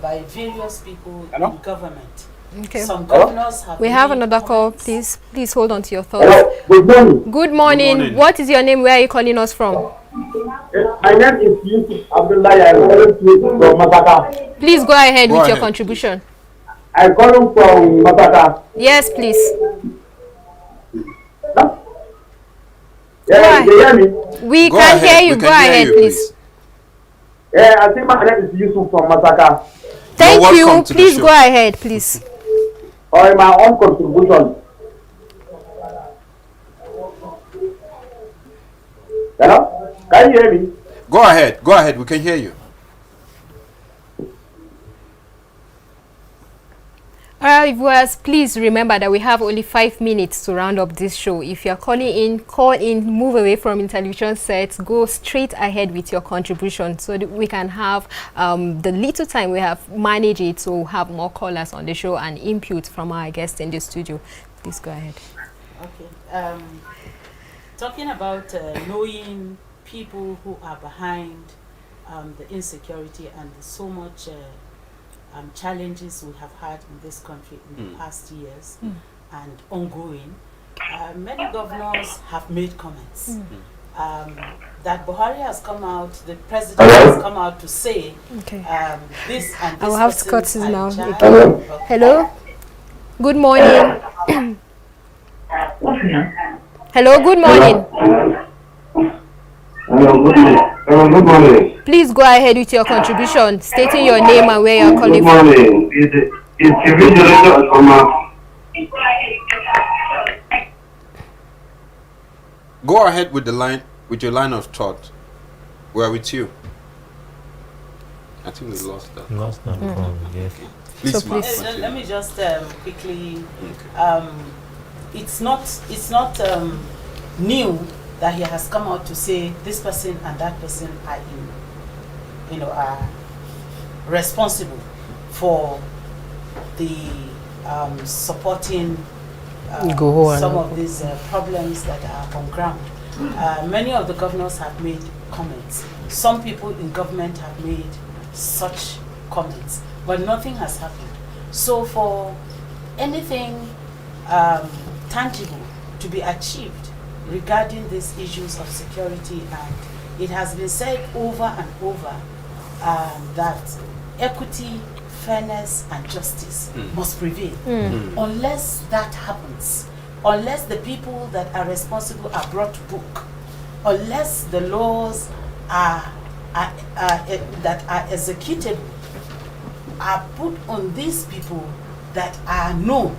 by various people in government. Okay. Some governors have. We have another call. Please hold on to your thoughts. Good morning. Good morning. What is your name? Where are you calling us from? My name is Yusuf Abdullah. I'm calling from Masaka. Please go ahead with your contribution. I'm calling from Masaka. Yes, please. Yeah, you hear me? We can hear you. Go ahead, please. Yeah, I think my name is Yusuf from Masaka. Thank you. Please go ahead, please. Or my own contribution. Hello? Can you hear me? Go ahead. Go ahead. We can hear you. All right, viewers, please remember that we have only 5 minutes to round up this show. If you're calling in, call in, move away from your television sets, go straight ahead with your contribution so that we can have the little time we have managed it to have more callers on the show and input from our guests in the studio. Please go ahead. Okay. Talking about knowing people who are behind the insecurity and so much challenges we have had in this country in the past years and ongoing, many governors have made comments. That Buhari has come out, the president has come out to say this and this. I will have to cut this now. Hello? Hello? Good morning. Hello, good morning. Good morning. Please go ahead with your contribution, stating your name and where you're calling from. Good morning. It's Go ahead with your line of thought. We're with you. I think we lost that. Yes. Please, So ma'am, please. continue. Let me just quickly. It's not new that he has come out to say this person and that person are are responsible for the supporting some of these problems that are on ground. Many of the governors have made comments. Some people in government have made such comments, but nothing has happened. So for anything tangible to be achieved regarding these issues of security, and it has been said over and over that equity, fairness and justice must prevail. Unless that happens, unless the people that are responsible are brought to book, unless the laws that are executable are put on these people that are known,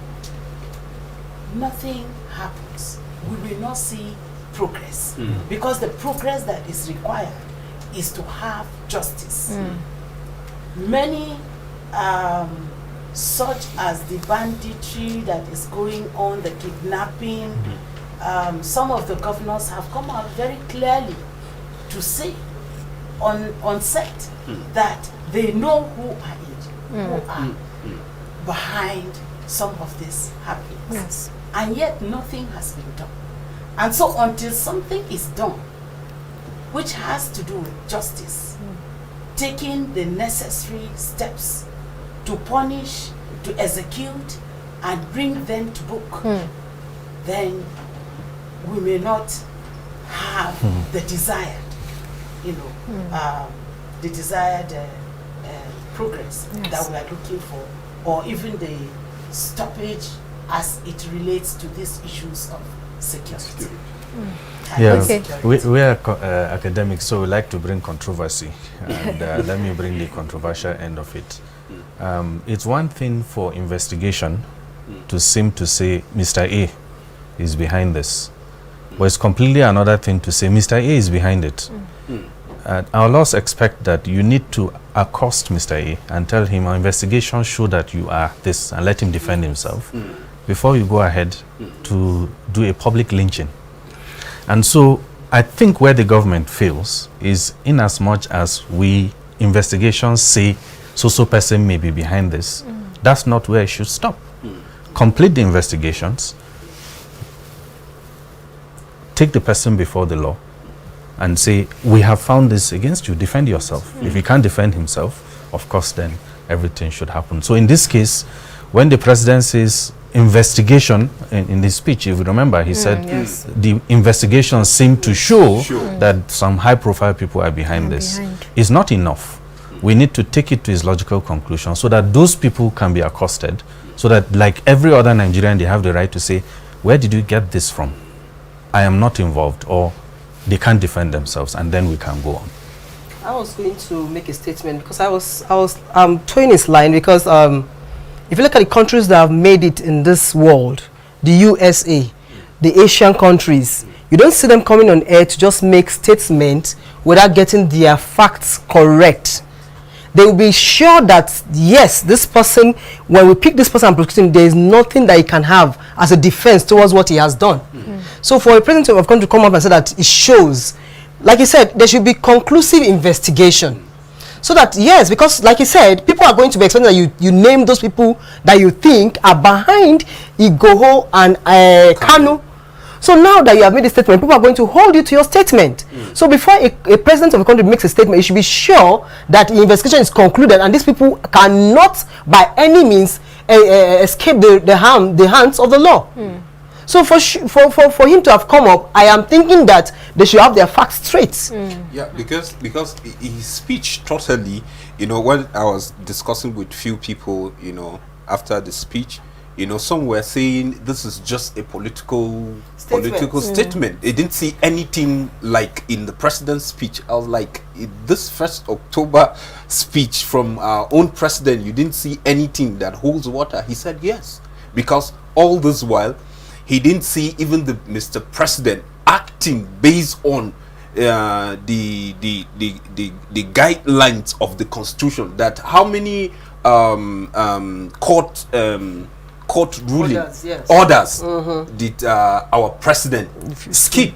nothing happens. We will not see progress, because the progress that is required is to have justice. Many such as the banditry that is going on, the kidnapping, some of the governors have come out very clearly to say on set that they know who are behind some of these happenings. Yes. And yet nothing has been done. And so until something is done, which has to do with justice, taking the necessary steps to punish, to execute, and bring them to book, then we may not have the desired, the desired progress that we are looking for, or even the stoppage as it relates to these issues of security. Yeah, we are academics, so we like to bring controversy, and let me bring the controversial end of it. It's one thing for investigation to seem to say Mr. A is behind this, but it's completely another thing to say Mr. A is behind it. Our laws expect that you need to accost Mr. A and tell him our investigation show that you are this, and let him defend himself before you go ahead to do a public lynching. And so I think where the government fails is in as much as we investigations say so person may be behind this, that's not where it should stop. Complete the investigations, take the person before the law and say, we have found this against you, defend yourself. If he can't defend himself, of course, then everything should happen. So in this case, when the president says investigation, in his speech, if you remember, he said the investigations seem to show that some high-profile people are behind this. It's not enough. We need to take it to its logical conclusion so that those people can be accosted, so that like every other Nigerian, they have the right to say, where did you get this from? I am not involved, or they can't defend themselves, and then we can go on. I was going to make a statement because I was towing his line, because if you look at the countries that have made it in this world, the USA, the Asian countries, you don't see them coming on air to just make statements without getting their facts correct. They will be sure that, yes, this person, when we pick this person and prosecute him, there is nothing that he can have as a defense towards what he has done. So for a president of country to come up and say that it shows, like you said, there should be conclusive investigation. So that, yes, because like you said, people are going to be expecting that you name those people that you think are behind Igboho and Kanu. So now that you have made a statement, people are going to hold you to your statement. So before a president of a country makes a statement, you should be sure that the investigation is concluded and these people cannot by any means escape the hands of the law. So for him to have come up, I am thinking that they should have their facts straight. Yeah, because his speech totally, when I was discussing with few people, after the speech, some were saying this is just a political statement. They didn't see anything like in the president's speech. I was like, this 1st October speech from our own president, you didn't see anything that holds water. He said yes, because all this while he didn't see even the Mr. President acting based on the guidelines of the constitution. That how many court ruling orders did our president skip?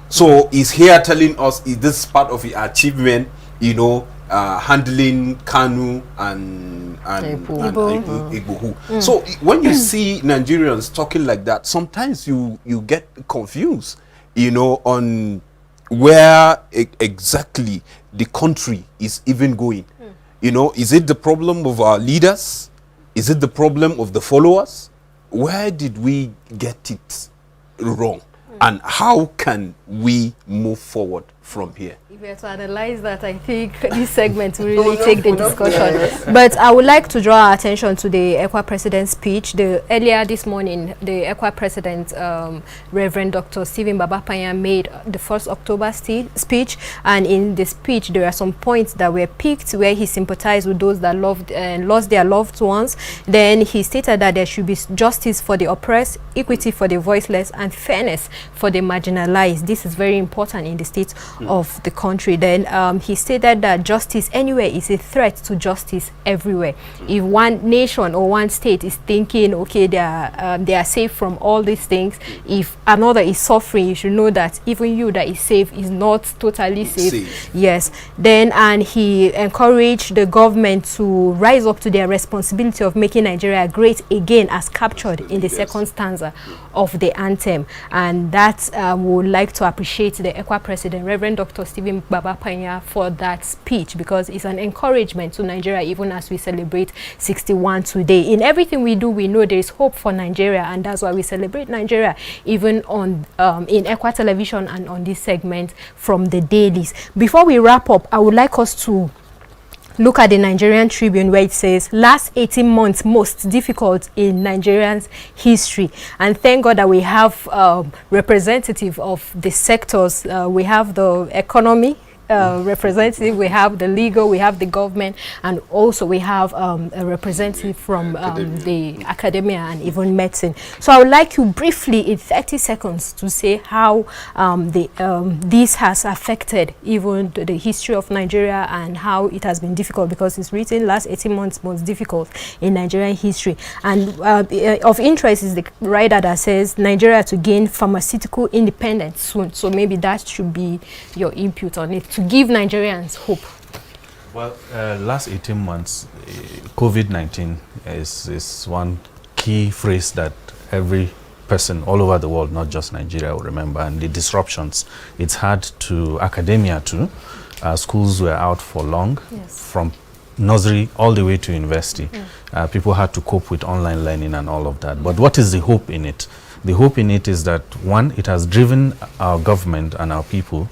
So he's here telling us is this part of the achievement, you know, handling Kanu and Igbohu. So when you see Nigerians talking like that, sometimes you get confused, you know, on where exactly the country is even going. You know, is it the problem of our leaders? Is it the problem of the followers? Where did we get it wrong? And how can we move forward from here? If we are to analyze that, I think this segment will really take the discussion. But I would like to draw our attention to the ECWA president's speech. Earlier this morning, the ECWA president, Reverend Dr. Stephen Babapanya, made the 1st October speech. And in the speech, there are some points that were picked where he sympathized with those that loved and lost their loved ones. Then he stated that there should be justice for the oppressed, equity for the voiceless, and fairness for the marginalized. This is very important in the state of the country. Then he stated that justice anywhere is a threat to justice everywhere. If one nation or one state is thinking, okay, they are safe from all these things, if another is suffering, you should know that even you that is safe is not totally safe. Yes. Then, and he encouraged the government to rise up to their responsibility of making Nigeria great again, as captured in the second stanza of the anthem. And that we would like to appreciate the ECWA president, Reverend Dr. Stephen Babapanya, for that speech, because it's an encouragement to Nigeria even as we celebrate 61 today. In everything we do, we know there is hope for Nigeria, and that's why we celebrate Nigeria even on in ECWA television and on this segment from the dailies. Before we wrap up, I would like us to look at the Nigerian Tribune, where it says last 18 months most difficult in Nigerians history. And thank God that we have representative of the sectors. We have the economy representative, we have the legal, we have the government, and also we have a representative from the academia and even medicine. So I would like you briefly in 30 seconds to say how this has affected even the history of Nigeria and how it has been difficult, because it's written last 18 months most difficult in Nigerian history. And of interest is the writer that says Nigeria to gain pharmaceutical independence soon. So maybe that should be your input on it, to give Nigerians hope. Well, last 18 months, COVID-19 is one key phrase that every person all over the world, not just Nigeria, will remember. And the disruptions it's had to academia too. Schools were out for long, from nursery all the way to university. People had to cope with online learning and all of that. But what is the hope in it? The hope in it is that, one, it has driven our government and our people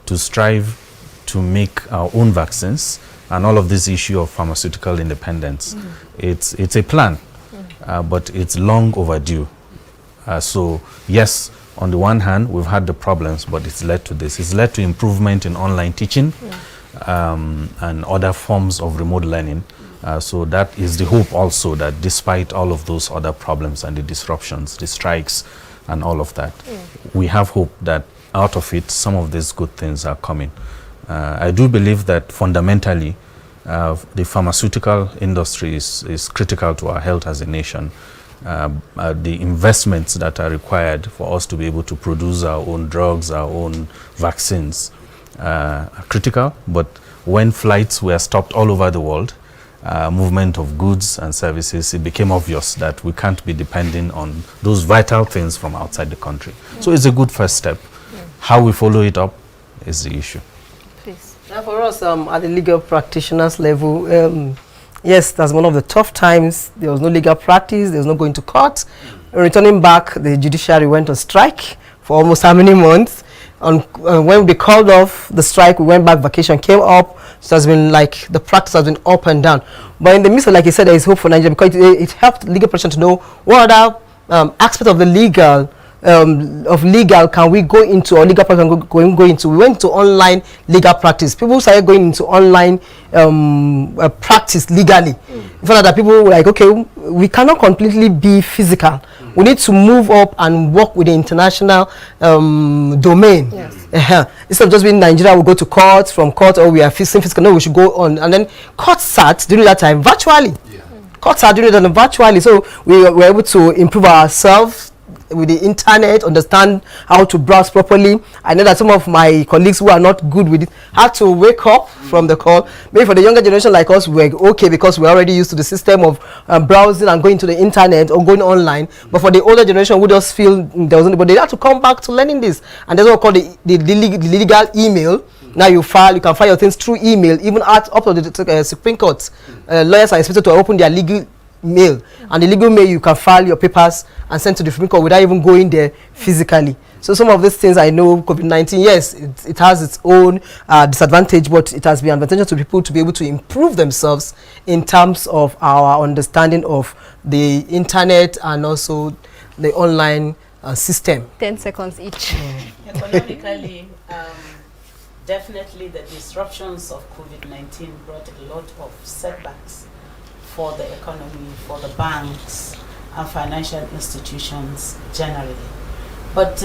to strive to make our own vaccines and all of this issue of pharmaceutical independence. It's a plan, but it's long overdue. So yes, on the one hand, we've had the problems, but it's led to this. It's led to improvement in online teaching and other forms of remote learning. So that is the hope also, that despite all of those other problems and the disruptions, the strikes and all of that, we have hope that out of it, some of these good things are coming. I do believe that fundamentally, the pharmaceutical industry is critical to our health as a nation. The investments that are required for us to be able to produce our own drugs, our own vaccines, are critical. But when flights were stopped all over the world, movement of goods and services, it became obvious that we can't be depending on those vital things from outside the country. So it's a good first step. How we follow it up is the issue. Now for us, at the legal practitioners level, yes, that's one of the tough times. There was no legal practice, there was no going to court. Returning back, the judiciary went on strike for almost how many months? When we called off the strike, we went back, vacation came up. So it has been like, the practice has been up and down. But in the midst of, like you said, there is hope for Nigeria, because it helped legal practitioners to know what other aspect of the legal can we go into, or legal practice can go into. We went to online legal practice. People started going into online practice legally. In fact, that people were like, okay, we cannot completely be physical. We need to move up and work with the international domain. Yes. Instead of just being Nigeria, we go to court, from court, or we are facing physical. No, we should go on. And then court sat during that time virtually. Courts are doing it virtually. So we were able to improve ourselves with the internet, understand how to browse properly. I know that some of my colleagues who are not good with it had to wake up from the call. Maybe for the younger generation like us, we're okay because we're already used to the system of browsing and going to the internet or going online. But for the older generation who just feel there was anybody, they have to come back to learning this. And that's what we call the legal email. Now you can file your things through email, even up to the Supreme Court. Lawyers are expected to open their legal mail, and the legal mail you can file your papers and send to the Supreme Court without even going there physically. So some of these things I know, COVID-19, yes, it has its own disadvantage, but it has been advantageous to people to be able to improve themselves in terms of our understanding of the internet and also the online system. 10 seconds each. Economically, definitely the disruptions of COVID-19 brought a lot of setbacks for the economy, for the banks and financial institutions generally. But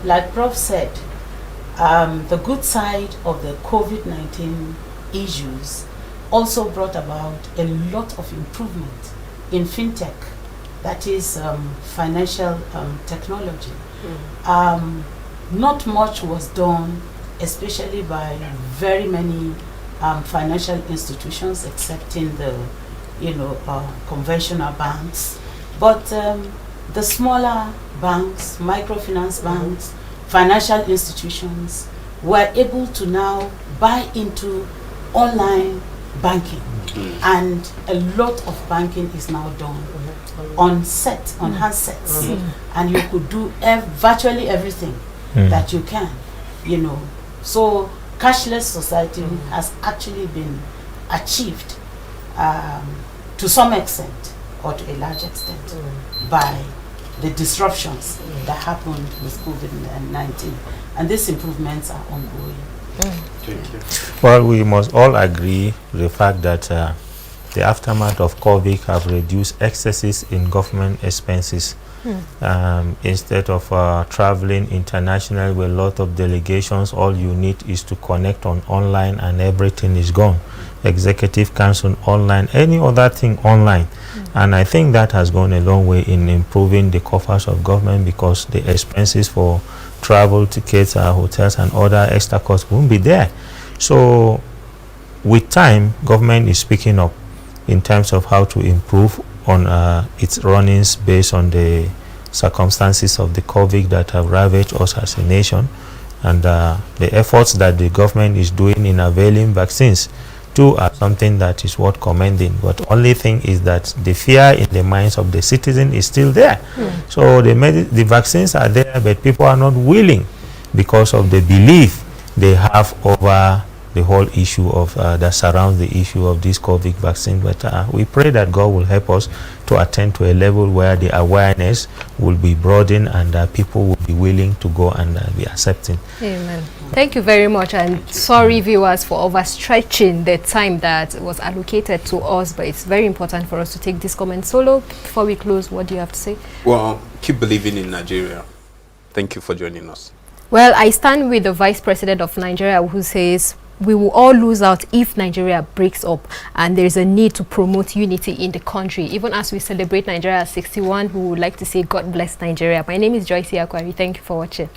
like Prof said, the good side of the COVID-19 issues also brought about a lot of improvement in fintech, that is financial technology. Not much was done, especially by very many financial institutions, except in the conventional banks. But the smaller banks, microfinance banks, financial institutions were able to now buy into online banking, and a lot of banking is now done on handsets, and you could do virtually everything that you can, So cashless society has actually been achieved to some extent, or to a large extent, by the disruptions that happened with COVID-19. And these improvements are ongoing. Thank you. Well, we must all agree the fact that the aftermath of COVID have reduced excesses in government expenses. Instead of traveling international with a lot of delegations, all you need is to connect online and everything is gone. Executive council online, any other thing online. And I think that has gone a long way in improving the coffers of government, because the expenses for travel tickets, hotels and other extra costs won't be there. So with time, government is picking up in terms of how to improve on its runnings based on the circumstances of the COVID that have ravaged us as a nation, and the efforts that the government is doing in availing vaccines too are something that is worth commending. But the only thing is that the fear in the minds of the citizen is still there. So the vaccines are there, but people are not willing because of the belief they have over the whole issue of that surrounds the issue of this COVID vaccine. But we pray that God will help us to attend to a level where the awareness will be broadened and people will be willing to go and be accepting. Amen. Thank you very much, and sorry viewers for overstretching the time that was allocated to us, but it's very important for us to take this comment. Solo, before we close, what do you have to say? Well, keep believing in Nigeria. Thank you for joining us. Well, I stand with the Vice President of Nigeria, who says we will all lose out if Nigeria breaks up, and there is a need to promote unity in the country. Even as we celebrate Nigeria 61, we would like to say God bless Nigeria. My name is Joyce Akwari. Thank you for watching.